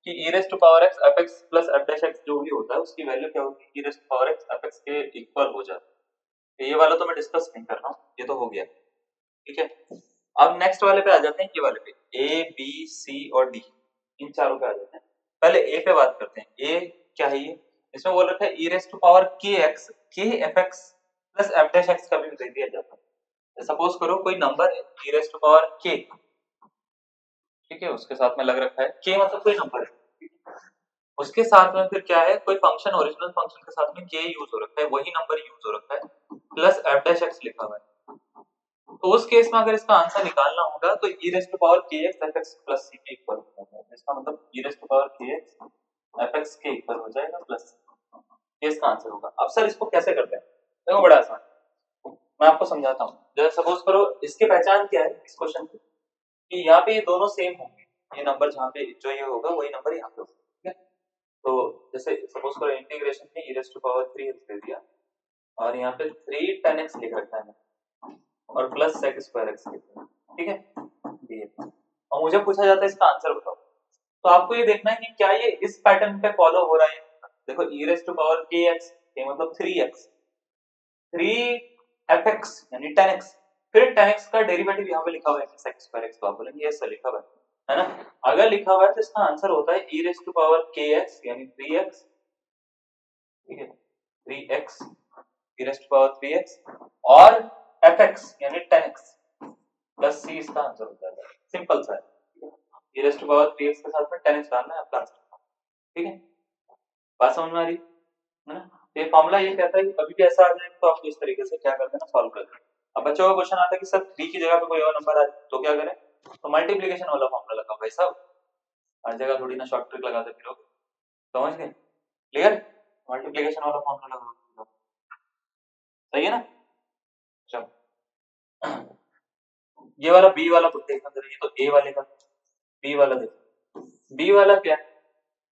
कि e raise to power x fx plus f dash x जो भी होता है उसकी वैल्यू क्या होगी, e raise to power x fx के इक्वल हो जाता है। तो ये वाला तो मैं डिस्कस नहीं कर रहा हूँ, ये तो हो गया, ठीक है। अब नेक्स्ट वाले पे आ जाते हैं, ये वाले पे a b c और d, इन चारों पे आ जाते हैं। पहले a पे बात करते हैं, a क्या है ये, इसमें बोल रखा है e raise to power kx k fx plus f dash x का भी दे दिया जाता है। सपोज करो कोई नंबर है e raise to power k, ठीक है, उसके साथ में लग रखा है k मतलब कोई नंबर है, उसके साथ में फिर क्या है, कोई फंक्शन ओरिजिनल फंक्शन के साथ में k यूज हो रखा है, वही नंबर यूज हो रखा है प्लस f डैश x लिखा हुआ है। तो उस केस में अगर इसका आंसर निकालना होगा तो e raise to power kx fx plus c के इक्वल होगा, इसका मतलब e raise to power kx f x के इक्वल हो जाएगा प्लस, ये इसका आंसर होगा। अब सर इसको कैसे करते हैं, देखो बड़ा आसान, मैं आपको समझाता हूँ। जैसे सपोज करो इसकी पहचान क्या है इस क्वेश्चन की, कि यहाँ पे ये दोनों सेम होंगे, ये नंबर जहाँ पे जो ये होगा वही नंबर यहाँ पे होगा, ठीक है। तो जैसे सपोज करो इंटीग्रेशन में e raise to power 3x दे दिया और यहाँ पे 3 tan x लिख रखा है और प्लस sec स्क्वायर x लिख रखा है, ठीक है ये। और मुझे पूछा जाता है इसका आंसर बताओ, तो आपको ये देखना है कि क्या ये इस पैटर्न पे फॉलो हो रहा है। देखो e raise to power kx ये मतलब 3x, 3fx यानी tan x, फिर tan x का डेरिवेटिव यहाँ पे लिखा हुआ है sec स्क्वायर x, तो आप बोलेंगे ये सर लिखा हुआ है ना। अगर लिखा हुआ है तो इसका आंसर होता है e raise to power kx यानी 3x, ठीक है 3x e raise to power 3x और fx यानी tan x प्लस c, इसका आंसर हो जाएगा। सिंपल सा है, e raise to power 3x के साथ में tan x डालना है आपका आंसर, ठीक है। बात समझ में आ रही है ना। तो ये फॉर्मूला ये कहता है कि कभी भी ऐसा आ जाए तो आपको इस तरीके से क्या कर देना, सॉल्व कर देना। अब बच्चों का क्वेश्चन आता है कि सर 3 की जगह पे कोई और नंबर आ जाए तो क्या करें, तो मल्टीप्लिकेशन वाला फॉर्मूला लगाओ भाई साहब, हर जगह थोड़ी ना शॉर्ट ट्रिक लगाते फिरोगे, समझ गए, क्लियर। मल्टीप्लिकेशन वाला फॉर्मूला लगाओ, सही है ना। चलो ये वाला बी वाला कुछ देखना जरा, ये तो ए वाले का, बी वाला देखो, बी वाला क्या है,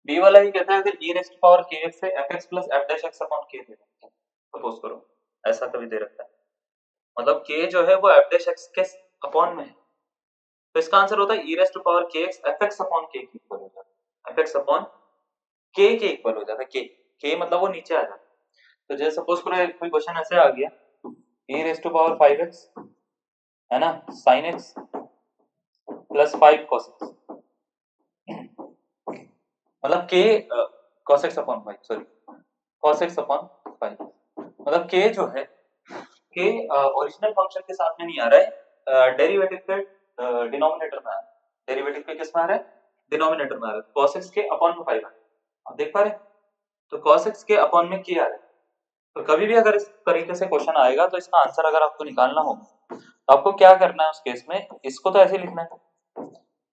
बी वाला ये कहता है अगर e raise to power kx से fx plus f dash x upon k दे रखा है, सपोज करो ऐसा कभी दे रखा है, मतलब k जो है वो f डैश x के अपॉन में है, तो इसका आंसर होता है e raise to power kx fx upon k के इक्वल हो जाता है, fx अपॉन k के इक्वल हो जाता है, k मतलब वो नीचे आ जाता है। तो जैसे सपोज करो कोई क्वेश्चन ऐसे आ गया e raise to power 5x है ना sin x plus 5 cos x, मतलब k cos x upon 5, sorry cos x upon 5, मतलब k जो है k ओरिजिनल फंक्शन के साथ में नहीं आ रहा है, डेरिवेटिव के डिनोमिनेटर में आ रहा है, डेरिवेटिव के किस में आ रहा है, डिनोमिनेटर में आ रहा है, cos x के अपॉन में 5 आ रहा है, आप देख पा रहे हैं, तो cos x के अपॉन में k आ रहा है। तो कभी भी अगर इस तरीके से क्वेश्चन आएगा तो इसका आंसर अगर आपको निकालना हो तो आपको क्या करना है उस केस में, इसको तो ऐसे लिखना है,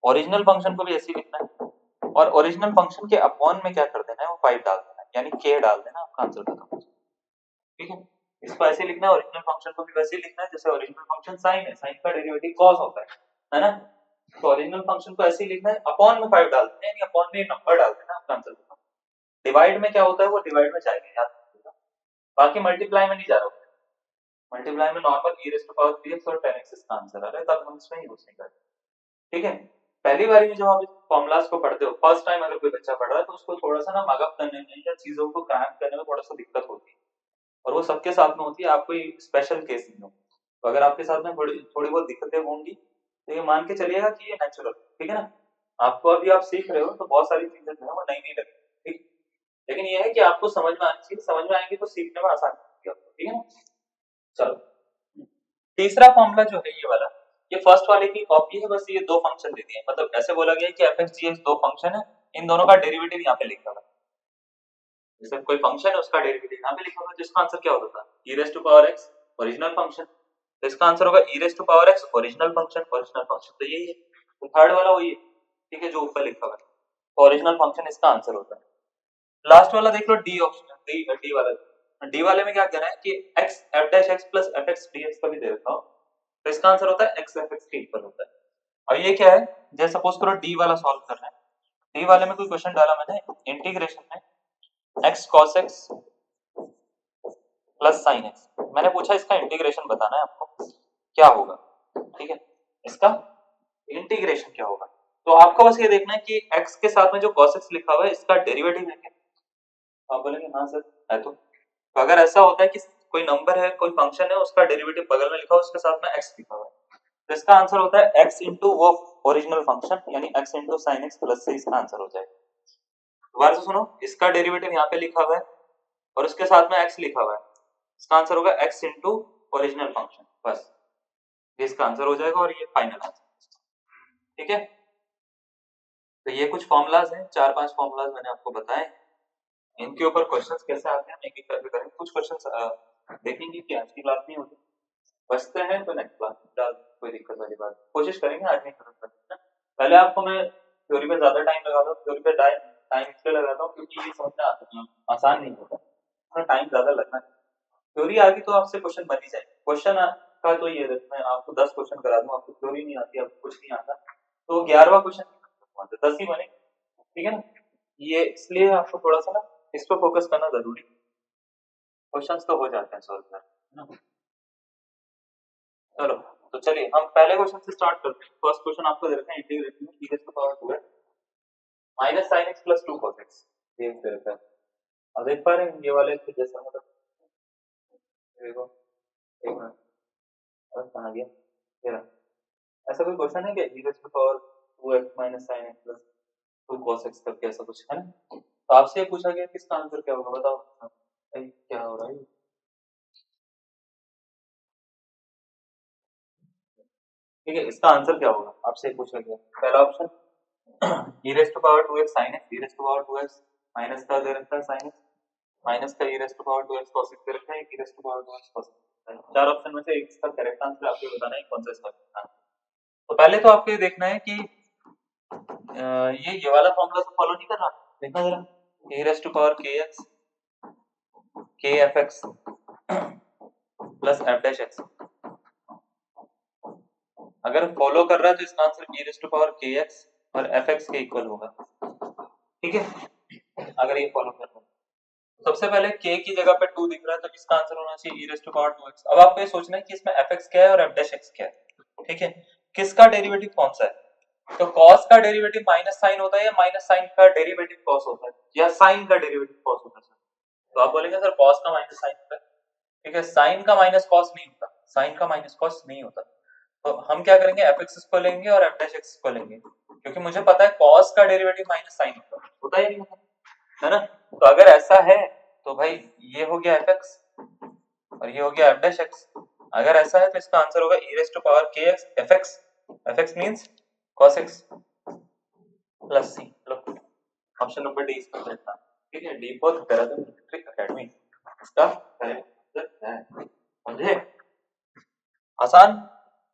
ओरिजिनल फंक्शन को भी ऐसे ही लिखना है, और ओरिजिनल फंक्शन के अपॉन में क्या कर देना है, वो 5 डाल देना है, यानी k डाल देना, आपका आंसर खत्म, ठीक है। इसको ऐसे लिखना है, ओरिजिनल फंक्शन को भी वैसे ही लिखना है जैसे ओरिजिनल फंक्शन साइन है, साइन का डेरिवेटिव cos होता है ना। तो ओरिजिनल फंक्शन को ऐसे ही लिखना है, अपॉन में 5 डाल देना है, यानी अपॉन में नंबर डाल देना, आपका आंसर खत्म। डिवाइड में क्या होता है, वो डिवाइड में जाएगा, याद रखिएगा, बाकी मल्टीप्लाई में नहीं जा रहा होता, मल्टीप्लाई में normal e raise to power 3x और 10x इसका आंसर आ रहा है, तब हम इसमें यूज नहीं करते, ठीक है। पहली बारी में जब आप फॉर्मुलाज को पढ़ते हो, फर्स्ट टाइम अगर कोई बच्चा पढ़ रहा है तो उसको थोड़ा सा ना मगअप करने में या चीजों को क्रैम्प करने में थोड़ा सा दिक्कत होती है, और वो सबके साथ में होती है, आप कोई स्पेशल केस नहीं हो। तो अगर आपके साथ में थोड़ी थोड़ी बहुत दिक्कतें होंगी तो ये मान के चलिएगा कि ये नेचुरल, ठीक है ना। आपको अभी आप सीख रहे हो तो बहुत सारी चीजें जो है वो नई नई लगेगी, ठीक, लेकिन ये है कि आपको समझ में आनी चाहिए, समझ में आएंगी तो सीखने में आसानी होगी आपको, ठीक है ना। चलो तीसरा फॉर्मूला जो है ये वाला, ये फर्स्ट वाले की कॉपी है, बस ये दो फंक्शन दे दिए, मतलब ऐसे बोला गया है कि f x g x दो फंक्शन है, इन दोनों का डेरिवेटिव यहाँ पे लिखा हुआ है, जैसे कोई फंक्शन है उसका डेरिवेटिव यहाँ पे लिखा हुआ है, जिसका आंसर क्या होता है e raise to power x original function, तो इसका आंसर होगा e raise to power x original function, original function तो यही है, तो थर्ड वाला वही है, ठीक है, जो ऊपर लिखा हुआ है ओरिजिनल फंक्शन, इसका आंसर होता है। लास्ट वाला देख लो डी ऑप्शन, डी वाला, डी वाले में क्या कह रहा है कि x f dash x plus fx dx का भी दे रखा हो, तो इसका आंसर होता है x fx के इक्वल होता है। और ये क्या है, जैसे सपोज करो डी वाला सॉल्व कर रहे हैं, डी वाले में कोई क्वेश्चन डाला मैंने, इंटीग्रेशन में x cos x plus sin x, मैंने पूछा इसका इंटीग्रेशन बताना है आपको, क्या होगा, ठीक है, इसका इंटीग्रेशन क्या होगा, तो आपको बस ये देखना है कि x के साथ में जो cos x लिखा हुआ है इसका डेरिवेटिव है क्या, आप बोलेंगे हाँ सर है, तो अगर ऐसा होता है कि कोई नंबर है, कोई फंक्शन है, उसका डेरिवेटिव बगल में लिखा हो, उसके साथ में x लिखा हुआ है, तो इसका आंसर होता है x इंटू वो ओरिजिनल फंक्शन, यानी x into sine x plus से इसका आंसर हो जाएगा। दोबारा से सुनो, इसका डेरिवेटिव यहाँ पे लिखा हुआ है और उसके साथ में x लिखा हुआ है, इसका आंसर होगा x इंटू ओरिजिनल फंक्शन, बस ये इसका आंसर हो जाएगा और ये फाइनल आंसर, ठीक है। तो ये कुछ फॉर्मुलाज हैं, 4-5 फॉर्मुलाज मैंने आपको बताए, इनके ऊपर क्वेश्चंस कैसे आते हैं एक एक करके करेंगे, कुछ क्वेश्चंस देखेंगे कि आज की क्लास नहीं होती, बचते हैं तो नेक्स्ट क्लास में डाल, कोई दिक्कत वाली बात कोशिश करेंगे आज नहीं खत्म करने, पहले आपको मैं थ्योरी पे ज्यादा टाइम लगा दूं, थ्योरी पे टाइम इसलिए लगाता हूँ क्योंकि ये समझना आसान नहीं होता, थोड़ा टाइम ज्यादा लगना है। थ्योरी आ गई तो आपसे क्वेश्चन बन ही जाएंगे। क्वेश्चन का तो ये है, मैं आपको 10 क्वेश्चन करा दूं, आपको थ्योरी नहीं आती, आपको कुछ नहीं आता, तो 11वां क्वेश्चन 10 ही बने, ठीक है ना। ये इसलिए आपको थोड़ा सा ना इस पर फोकस करना जरूरी, क्वेश्चंस तो हो जाते हैं सॉल्व कर, है ना। चलो तो चलिए हम पहले क्वेश्चन से स्टार्ट करते हैं। फर्स्ट क्वेश्चन आपको दे रखा है इंटीग्रेशन में e टू पावर 2 है minus sin x plus 2 cos x, ये दे रखा है। अब देख पा रहे हैं ये वाले तो जैसा मतलब, देखो एक मिनट, और कहाँ गया ये रहा। ऐसा कोई क्वेश्चन है क्या e to power 2x minus sin x plus 2 cos x करके, ऐसा कुछ है ना। तो आपसे ये पूछा गया कि इसका आंसर क्या होगा, बताओ भाई क्या हो रहा है। ठीक है, इसका आंसर क्या होगा आपसे पूछा गया। पहला option e raise to power 2x sin x, e raise to power 2x minus का दे रखा है sin x, माइनस का e raise to power 2x cos x दे रखा है, e raise to power 2x cos x। चार ऑप्शन में से एक इसका करेक्ट आंसर आपको बताना है कौन सा इसका करेक्ट आंसर। तो पहले तो आपको ये देखना है कि ये वाला फॉर्मूला तो फॉलो नहीं कर रहा, देखना जरा, e raise to power kx kfx plus f dash x, अगर फॉलो कर रहा है तो इसका answer e raise to power kx और fx के इक्वल होगा, ठीक है। अगर ये फॉलो कर रहा है, सबसे पहले k की जगह पे 2 दिख रहा है तो इसका आंसर होना चाहिए e raise to power 2x। अब आपको ये सोचना है कि इसमें fx क्या है और f डैश x क्या है, ठीक है। किसका डेरिवेटिव कौन सा है, तो cos का डेरिवेटिव माइनस sin होता है या माइनस sin का डेरिवेटिव cos होता है या sin का डेरिवेटिव cos होता है। तो आप बोलेंगे सर cos का माइनस sin होता है, ठीक है। sin का माइनस cos नहीं होता, sin का माइनस cos नहीं होता। तो हम क्या करेंगे, fx को लेंगे और f डैश x को लेंगे, क्योंकि मुझे पता है cos का डेरिवेटिव माइनस sin होता ही नहीं होता, है ना। तो अगर ऐसा है तो भाई ये हो गया fx और ये हो गया f डैश x। अगर ऐसा है तो इसका आंसर होगा e raise to power kx fx, fx means cos x plus c। लो ऑप्शन नंबर डी इसका करेक्ट आंसर, ठीक है। D for Dehradun military academy इसका करेक्ट आंसर है। समझे, आसान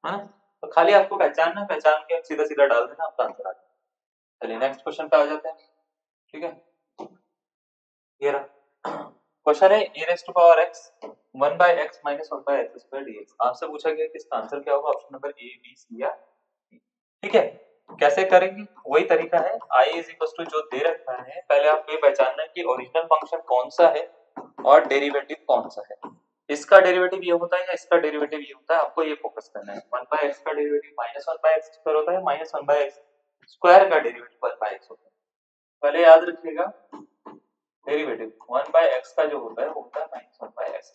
है ना। तो खाली आपको पहचानना है, पहचान के सीधा सीधा डाल देना, आपका आंसर आ जाएगा। चलिए नेक्स्ट क्वेश्चन पे आ जाते हैं, ठीक है। ये रहा क्वेश्चन है e raise to power x 1 by x minus 1 by x square dx। आपसे पूछा गया कि इसका आंसर क्या होगा, option number A B C या डी, ठीक है। कैसे करेंगे, वही तरीका है, i इज इक्वल टू जो दे रखा है, पहले आपको ये पहचानना है कि ओरिजिनल फंक्शन कौन सा है और डेरिवेटिव कौन सा है। इसका डेरिवेटिव ये होता है या इसका डेरिवेटिव ये होता है, आपको ये फोकस करना है। 1 by x का derivative minus 1 by x square होता है, माइनस 1 by x स्क्वायर का डेरिवेटिव 1 by x होता है। पहले याद रखिएगा डेरिवेटिव 1 by x का जो होता है वो होता है माइनस 1 by x,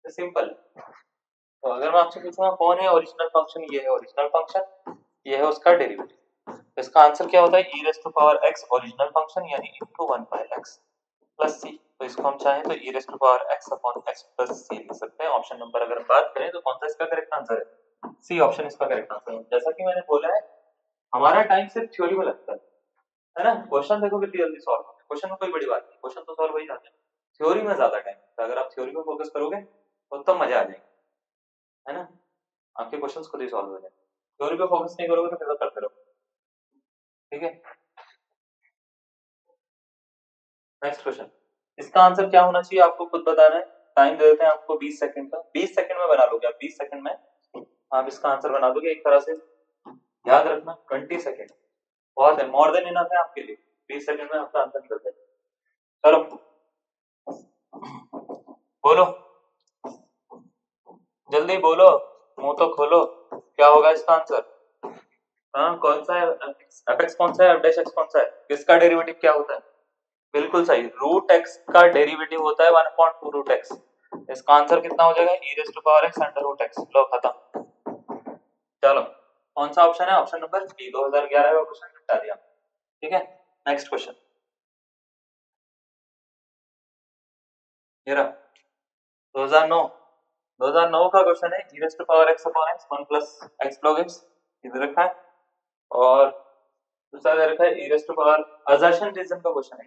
सिंपल। तो अगर मैं आपसे पूछूंगा कौन है ओरिजिनल फंक्शन, ये है ओरिजिनल फंक्शन, ये है उसका डेरिवेटिव, तो इसका आंसर क्या होता है e raise to power x original function यानी into 1 by x plus c। तो इसको हम चाहें तो e raise to power x upon x plus c लिख सकते हैं। ऑप्शन नंबर अगर बात करें तो कौन सा इसका करेक्ट आंसर है, सी ऑप्शन इसका करेक्ट आंसर है। जैसा कि मैंने बोला है हमारा टाइम सिर्फ थ्योरी में लगता है ना। क्वेश्चन देखो कितनी जल्दी सॉल्व होता है, क्वेश्चन में कोई बड़ी बात नहीं, क्वेश्चन तो सॉल्व हो ही जाते हैं। थ्योरी में ज्यादा टाइम लगता है, अगर आप थ्योरी में फोकस करोगे तो तब मजा आ जाएगा, है ना, आपके क्वेश्चंस खुद ही सॉल्व हो जाएंगे। थ्योरी पे फोकस नहीं करोगे तो फिर तो करते रहो, ठीक है। नेक्स्ट क्वेश्चन, इसका आंसर क्या होना चाहिए आपको खुद बताना है। टाइम दे देते हैं आपको 20 सेकंड का, 20 सेकंड में बना लोगे आप, 20 सेकंड में आप इसका आंसर बना दोगे एक तरह से। याद रखना 20 सेकंड बहुत है, मोर देन इनफ है आपके लिए, 20 सेकंड में आपका आंसर निकल जाएगा। चलो बोलो, जल्दी बोलो, मुंह तो खोलो, क्या होगा इसका आंसर। हाँ कौन सा है, fx कौन सा है, f डैश x कौन सा है, किसका डेरिवेटिव क्या होता है। बिल्कुल सही, रूट x का डेरिवेटिव होता है 1/2 रूट x। इसका आंसर कितना हो जाएगा e raise to power x under root x। लो खत्म। चलो कौन सा ऑप्शन है, ऑप्शन नंबर बी, 2011 का क्वेश्चन निपटा दिया, ठीक है। नेक्स्ट क्वेश्चन ये रहा 2009 का क्वेश्चन है, e raise to power x upon x 1 plus x log x इधर रखा है, और दूसरा दे रखा है e raise to power assertion reason का क्वेश्चन है।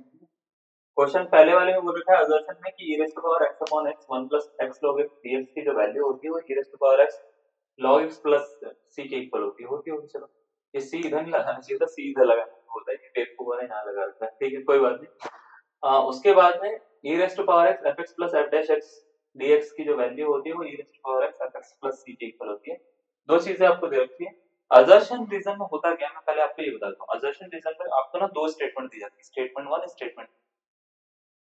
क्वेश्चन पहले वाले में बोल रखा है असर्शन में कि e raise to power x upon x 1 plus x log x dx की जो वैल्यू होती है वो e raise to power x log x plus c के इक्वल होती होगी। चलो ये सी इधर नहीं लगाना चाहिए था, सी इधर लगाना होता है, ये बेवकूफ ने यहाँ लगा रखा है, ठीक है कोई बात नहीं। उसके बाद में e raise to power x fx plus f dash x dx की जो वैल्यू होती है वो e raise to power x fx plus c के इक्वल होती है। दो चीजें आपको दे रखी है। असर्शन रीजन में होता क्या है, मैं पहले आपको ये बताता हूँ। असर्शन रीजन में आपको ना दो स्टेटमेंट दी जाती है, स्टेटमेंट वन, स्टेटमेंट।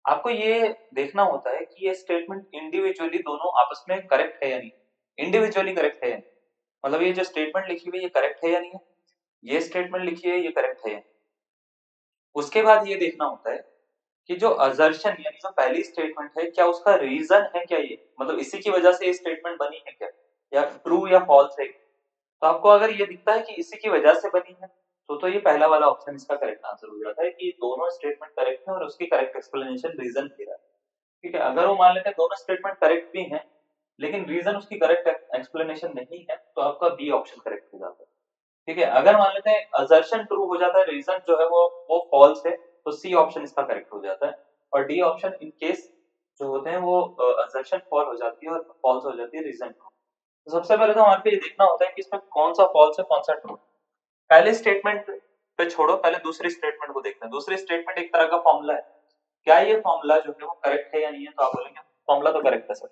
आपको ये देखना होता है कि ये स्टेटमेंट इंडिविजुअली दोनों आपस में करेक्ट है या नहीं, इंडिविजुअली करेक्ट है या नहीं। मतलब ये जो स्टेटमेंट लिखी हुई है ये करेक्ट है या नहीं है, ये स्टेटमेंट लिखी है ये करेक्ट है या नहीं। उसके बाद ये देखना होता है कि जो असर्शन यानी जो पहली स्टेटमेंट है क्या उसका रीजन है क्या, ये मतलब इसी की वजह से ये स्टेटमेंट बनी है क्या, या ट्रू या फॉल्स है। तो आपको अगर ये दिखता है कि इसी की वजह से बनी है तो ये पहला वाला ऑप्शन इसका करेक्ट आंसर हो जाता है कि दोनों स्टेटमेंट करेक्ट है और उसकी करेक्ट एक्सप्लेनेशन रीजन दे रहा है। ठीक है, अगर वो मान लेते हैं दोनों स्टेटमेंट करेक्ट भी हैं लेकिन रीजन उसकी करेक्ट एक्सप्लेनेशन नहीं है तो आपका बी ऑप्शन करेक्ट हो जाता है। ठीक है, अगर मान लेते हैं असर्शन ट्रू हो जाता है, रीजन जो है वो फॉल्स है, तो सी ऑप्शन इसका करेक्ट हो जाता है। और डी ऑप्शन इन केस जो होते हैं वो असर्शन फॉल हो जाती है और फॉल्स हो जाती है रीजन ट्रू। तो सबसे पहले तो हमारे को ये देखना होता है कि इसमें कौन सा फॉल्स है कौन सा ट्रू। पहले स्टेटमेंट पे छोड़ो, पहले दूसरी स्टेटमेंट को देखते हैं। दूसरी स्टेटमेंट एक तरह का फॉर्मूला है, क्या ये फॉर्मूला जो है वो करेक्ट है या नहीं है, तो आप बोलेंगे फॉर्मूला तो करेक्ट है सर,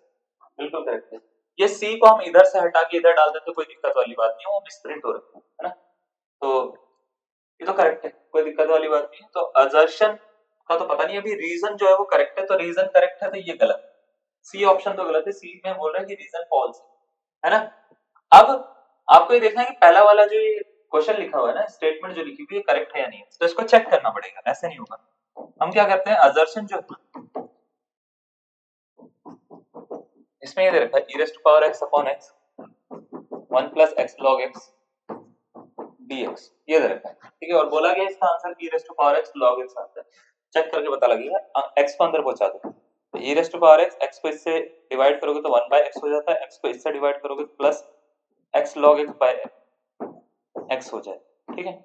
बिल्कुल करेक्ट है। ये सी को हम इधर से हटा के इधर डाल दें तो कोई दिक्कत वाली बात नहीं है, वो मिसप्रिंट हो रखा है ना। तो ये तो करेक्ट है, कोई दिक्कत वाली बात नहीं है। तो असर्शन का तो पता नहीं, अभी रीजन जो है वो करेक्ट है, तो रीजन करेक्ट है तो ये गलत, सी ऑप्शन तो गलत है। सी में बोल रहा है कि रीजन फॉल्स है ना। अब आपको ये देखना है कि पहला वाला जो ये क्वेश्चन लिखा हुआ है ना, स्टेटमेंट जो लिखी हुई है करेक्ट है या नहीं है, तो इसको चेक करना पड़ेगा, ऐसे नहीं होगा। हम क्या करते हैं, असर्शन जो इसमें ये दे रखा है e raise to power x upon x 1 plus x log x dx, ये दे रखा है, ठीक है। और बोला गया इसका answer e raise to power x log x आता है। चेक करके पता लगेगा, x को अंदर पहुंचा दो, तो e raise to power x को इससे डिवाइड करोगे तो 1 बाय x हो जाता है, x को इससे डिवाइड करोगे तो plus x log x by x हो जाए, ठीक है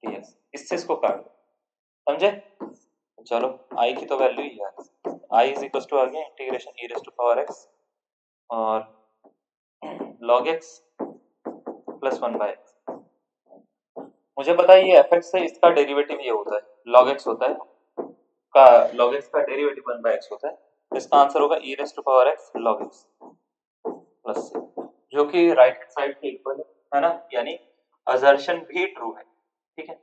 dx। इससे इसको काट दो, समझे। चलो i की तो वैल्यू ही है, i इज इक्वल टू आ गया integration e raise to power x और log x plus 1 by x। मुझे पता है ये fx से इसका डेरिवेटिव ये होता है log x होता है, का log x का डेरिवेटिव 1 बाय x होता है, तो इसका आंसर होगा e raise to power x log x plus c, जो कि राइट हैंड साइड के इक्वल है ना, यानी असर्शन भी ट्रू है, ठीक है।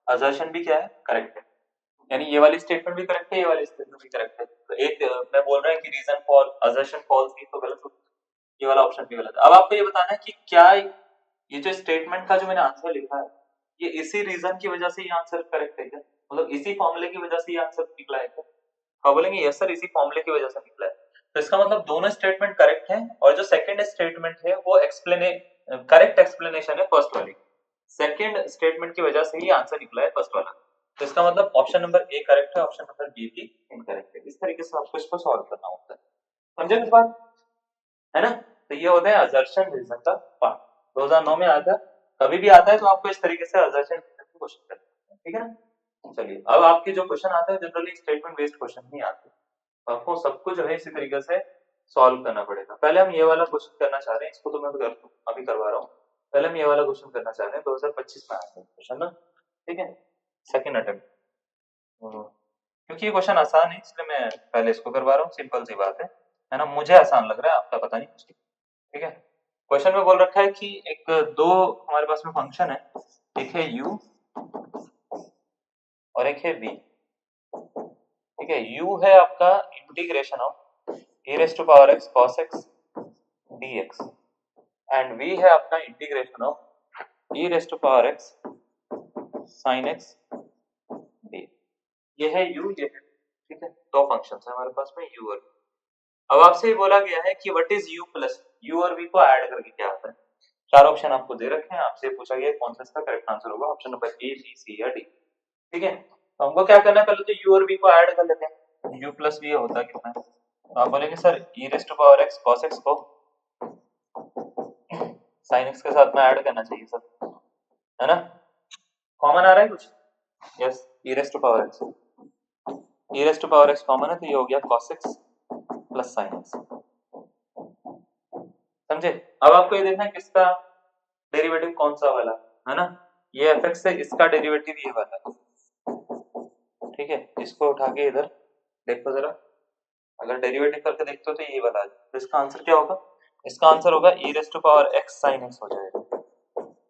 असर्शन भी क्या है, करेक्ट है, यानी ये वाली स्टेटमेंट भी करेक्ट है, ये वाली स्टेटमेंट भी करेक्ट है। तो एक मैं बोल रहा हूं कि रीजन फॉर असर्शन फॉल्स भी तो गलत होगा, ये वाला ऑप्शन भी गलत है। अब आपको ये बताना है कि क्या ये जो स्टेटमेंट का जो मैंने आंसर लिखा है ये इसी रीजन की वजह से ये आंसर करेक्ट है क्या, मतलब इसी फॉर्मूले की वजह से ये आंसर निकला है क्या। हाँ बोलेंगे यस सर, इसी फॉर्मूले की वजह से निकला है। तो इसका मतलब दोनों स्टेटमेंट करेक्ट है और जो सेकंड स्टेटमेंट है वो करेक्ट एक्सप्लेनेशन है फर्स्ट वाली, सेकंड स्टेटमेंट की वजह से ही आंसर निकला है फर्स्ट वाला। तो इसका मतलब ऑप्शन नंबर ए करेक्ट है, ऑप्शन नंबर बी भी इनकरेक्ट है। इस तरीके से आपको इसको सॉल्व करना होता है, समझे इस बात, है ना। तो ये होता है असर्शन रीजन का पार्ट, 2009 में आया था, कभी भी आता है तो आपको इस तरीके से असर्शन रीजन की क्वेश्चन करना है, ठीक है ना। चलिए अब आपके जो क्वेश्चन आते हैं जनरली स्टेटमेंट बेस्ड क्वेश्चन ही आते हैं, आपको सबको जो है इसी तरीके से सॉल्व करना पड़ेगा। पहले हम ये वाला क्वेश्चन करना चाह रहे हैं, इसको तो मैं अभी करवा रहा हूँ। पहले हम ये वाला क्वेश्चन करना चाह रहे हैं, 2025 में आया था क्वेश्चन ना, ठीक है, सेकंड अटेम्प्ट। क्योंकि ये क्वेश्चन आसान है इसलिए मैं पहले इसको करवा रहा हूँ, सिंपल सी बात है ना। मुझे आसान लग रहा है, आपका पता नहीं, ठीक है। क्वेश्चन में बोल रखा है कि एक दो हमारे पास में फंक्शन है, एक है u और एक है v, ठीक है। u है आपका integration of e raise to power x cos x dx and v है आपका integration of e raise to power x sin x dx। ये है u, ये है, ठीक है। दो फंक्शंस है हमारे पास में u और v। अब आपसे ये बोला गया है कि what is u plus u और v को ऐड करके क्या आता है। चार ऑप्शन आपको दे रखे हैं, आपसे पूछा गया है कौन सा इसका करेक्ट आंसर होगा, option number A B C या डी, ठीक है। तो हमको क्या करना है, पहले तो u और v को ऐड कर लेते हैं। u प्लस v होता कितना है, तो आप बोलेंगे sir e raise to power x cos x को sin x के साथ में ऐड करना चाहिए सर, है ना। कॉमन आ रहा है कुछ, yes, e raise to power x, e raise to power x common है तो ये हो गया cos x plus sin x, समझे। अब आपको ये देखना है किसका डेरिवेटिव कौन सा वाला, है ना। ये एफ एक्स है, इसका डेरिवेटिव ये वाला है, ठीक है। इसको उठा के इधर देखो जरा, अगर डेरिवेटिव करके देखते हो तो ये वाला है, तो इसका आंसर क्या होगा? इसका आंसर होगा e raise to power x sin x हो जाएगा।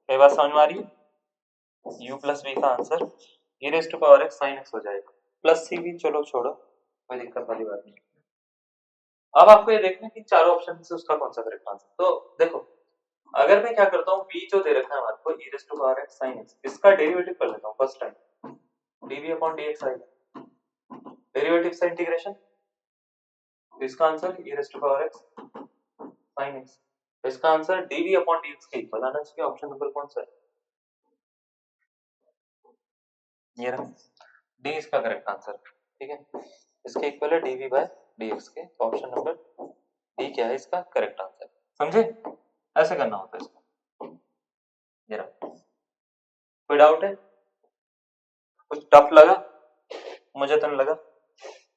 ये बात समझ में आ रही है? u प्लस v का answer e raise to power x sin x हो जाएगा। प्लस c भी चलो छोड़ो, कोई दिक्कत वाली बात नहीं। अब आपको ये देखना है कि चारों ऑप्शन में से उसका कौन सा करेक्ट आंसर। तो देखो, अगर मैं क्या करता हूँ, v जो दे रखा है हमारे को e raise to power x sin x, इसका डेरिवेटिव कर लेता हूँ first time, dv upon dx आएगा, डेरिवेटिव से इंटीग्रेशन, इसका answer e raise to power x sin x, तो इसका आंसर dv अपॉन dx के इक्वल आना चाहिए। ऑप्शन नंबर कौन सा है? ये रहा, डी इसका करेक्ट आंसर, ठीक है। इसके इक्वल है dv बाय dx के, तो ऑप्शन नंबर डी क्या है इसका करेक्ट आंसर। समझे? ऐसे करना होता है इसको। ये रहा, कोई डाउट है? कुछ टफ लगा? मुझे तो नहीं लगा,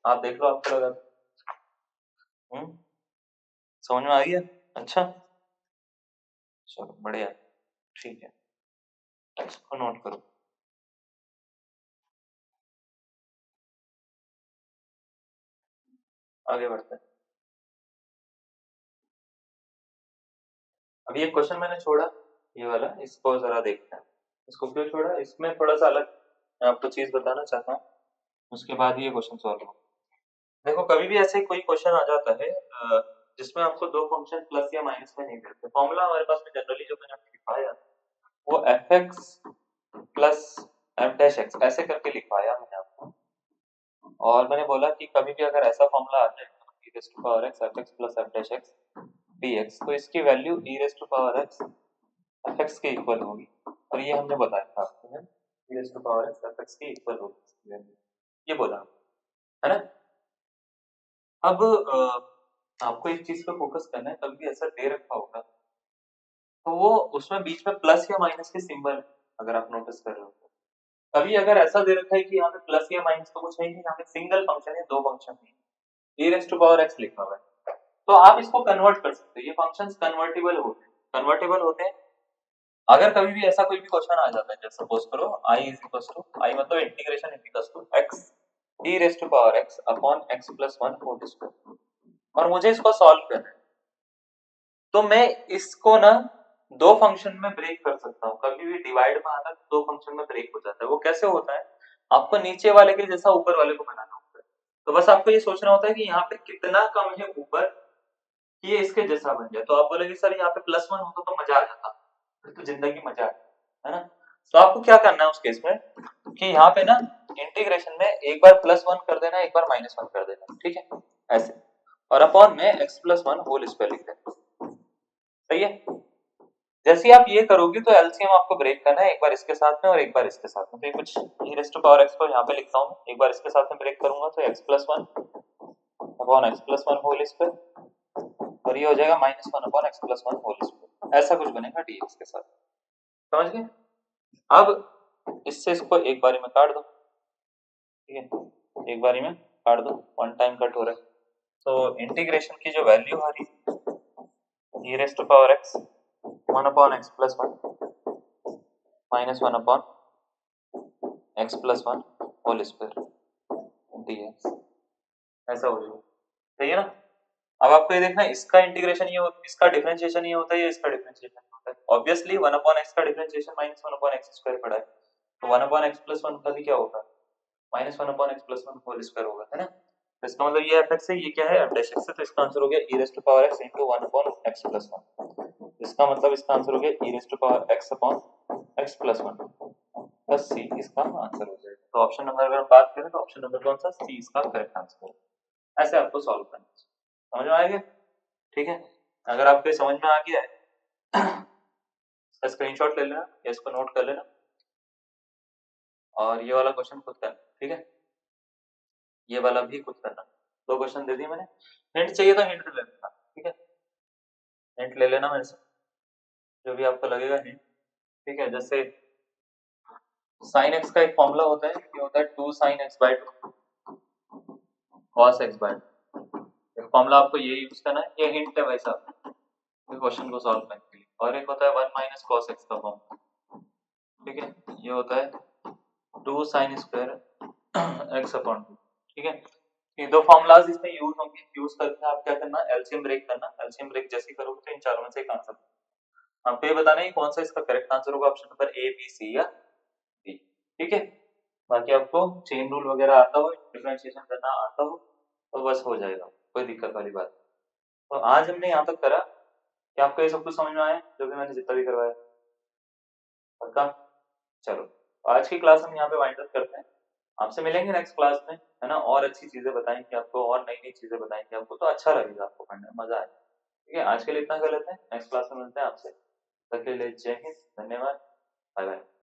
आप देख लो आपको लगा। समझ में आ गया? अच्छा, चलो बढ़िया, ठीक है, इसको नोट करो। आगे बढ़ते हैं। अभी एक क्वेश्चन मैंने छोड़ा, ये वाला, इसको जरा देखते हैं। इसको क्यों छोड़ा, इसमें थोड़ा सा अलग मैं आपको चीज बताना चाहता हूँ, उसके बाद ये क्वेश्चन सॉल्व हो। देखो, कभी भी ऐसे कोई क्वेश्चन आ जाता है जिसमें आपको दो फंक्शन प्लस या माइनस में नहीं देते, फॉर्मूला हमारे पास में जनरली जो मैंने आपको लिखवाया वो F X plus F dash x ऐसे करके लिखवाया मैंने आपको, और मैंने बोला कि कभी भी अगर ऐसा फॉर्मूला आ जाए e raise to power x F X plus F dash X dx, तो इसकी value e raise to power x F x के इक्वल होगी, और ये हमने बताया था आपको, e raise to power x F x के इक्वल होगी, ये बोला है ना। अब आपको इस चीज पे फोकस करना है, कभी भी ऐसा दे रखा होगा तो वो उसमें बीच में प्लस या माइनस के सिंबल, अगर आप नोटिस कर रहे हो तो कभी अगर ऐसा दे रखा है कि यहाँ पे प्लस या माइनस तो कुछ है नहीं, यहाँ पे सिंगल फंक्शन है, दो फंक्शन है, e raise to power x लिखा हुआ है, तो आप इसको कन्वर्ट कर सकते हो। ये फंक्शंस कन्वर्टेबल होते हैं। अगर कभी भी ऐसा कोई भी क्वेश्चन आ जाता है, जैसे सपोज करो i is equal to i मतलब integration equals to x e raise to power x upon x plus 1 whole square, और मुझे इसको सॉल्व करना है, तो मैं इसको ना दो फंक्शन में ब्रेक कर सकता हूँ। कभी भी डिवाइड में आता है दो फंक्शन में ब्रेक हो जाता है। वो कैसे होता है, आपको नीचे वाले के जैसा ऊपर वाले को बनाना होता है। तो बस आपको ये सोचना होता है कि यहाँ पे कितना कम है ऊपर कि ये इसके जैसा बन जाए। तो आप बोलेंगे सर यहाँ पे प्लस 1 होता तो मजा आ जाता, फिर तो जिंदगी मजा है ना। तो आपको क्या करना है उस केस में कि यहाँ पे ना इंटीग्रेशन में एक बार प्लस 1 कर देना, एक बार माइनस 1 कर देना, ठीक है, ऐसे, और अपॉन में x प्लस 1 होल स्क्वायर लिख देना, सही है। जैसे ही आप ये करोगे तो एलसीएम आपको ब्रेक करना है, एक बार इसके साथ में और एक बार इसके साथ में। तो ये कुछ e raise to power x को यहाँ पे लिखता हूँ, एक बार इसके साथ में ब्रेक करूंगा तो x plus 1 upon x plus 1 whole square, और ये हो जाएगा minus 1 upon x plus 1 whole square, ऐसा कुछ बनेगा dx के साथ, समझ गए। अब इससे इसको एक बारी में काट दो, ठीक है, एक बारी में काट दो, वन टाइम कट हो रहा है, तो इंटीग्रेशन की जो वैल्यू आ रही है e raise to power x 1 upon x plus 1 minus 1 upon x plus 1 whole square dx, ऐसा हो जाएगा, सही है ना। अब आपको ये देखना है, इसका इंटीग्रेशन ये इसका डिफरेंशिएशन ये होता है, ये इसका डिफरेंशिएशन होता है। ऑब्वियसली 1 अपॉन x का differentiation minus 1 upon x square पड़ा है, तो 1 अपॉन x प्लस 1 का भी क्या होगा, minus 1 upon x plus 1 whole square होगा, है ना। तो इसका मतलब ये f(x) है, ये क्या है, f डैश x है, तो इसका आंसर हो गया e raise to power x into 1 upon x plus 1। इसका मतलब इसका आंसर हो गया e raise to power x upon x plus 1 plus c, इसका आंसर हो जाएगा। तो ऑप्शन नंबर अगर हम बात करें तो ऑप्शन नंबर कौन सा, c इसका करेक्ट आंसर है। ऐसे आपको सॉल्व करना है, समझ में आ गया, ठीक है। अगर आपको समझ में आ गया है इसका स्क्रीनशॉट ले लेना या इसको नोट कर लेना, और ये वाला क्वेश्चन खुद करना, ठीक है, ये वाला भी खुद करना। दो क्वेश्चन दे दिए मैंने, हिंट चाहिए तो हिंट ले लेना, ठीक है, हिंट ले लेना मेरे से, जो भी आपको लगेगा हिंट, ठीक है। जैसे साइन एक्स का एक फॉर्मूला होता है, ये होता है 2 sin x by 2 cos x by 2, formula आपको ये यूज करना है, ये हिंट है भाई साहब क्वेश्चन को सॉल्व करने के लिए। और एक होता है 1 माइनस cos x का फॉर्मूला, ठीक है, ये होता है 2 sin स्क्वायर x अपॉन 2, ठीक है। ये दो फॉर्मूलाज इसमें यूज होंगे, यूज करके आप क्या करना, एलसीएम ब्रेक करना। एलसीएम ब्रेक जैसे ही करोगे तो इन चारों में से एक आंसर आपको ये बताना है कौन सा इसका करेक्ट आंसर होगा, option number A, B, C या डी, ठीक है। बाकी आपको चेन रूल वगैरह आता हो, डिफरेंशिएशन करना आता हो तो बस हो जाएगा, कोई दिक्कत वाली बात नहीं। तो आज हमने यहाँ तक करा कि आपको ये सब कुछ समझ में आया जो भी मैंने जितना भी करवाया, पक्का? चलो, तो आज की क्लास हम यहाँ पे वाइंड अप करते हैं। आपसे मिलेंगे नेक्स्ट क्लास में, है ना, और अच्छी चीजें बताएंगे आपको, और नई नई चीजें बताएंगे आपको, तो अच्छा लगेगा, आपको पढ़ने में मजा आएगा। ठीक है, आज के लिए इतना कर लेते हैं, नेक्स्ट क्लास में मिलते हैं आपसे। तब तक के लिए जय हिंद, धन्यवाद, बाय बाय।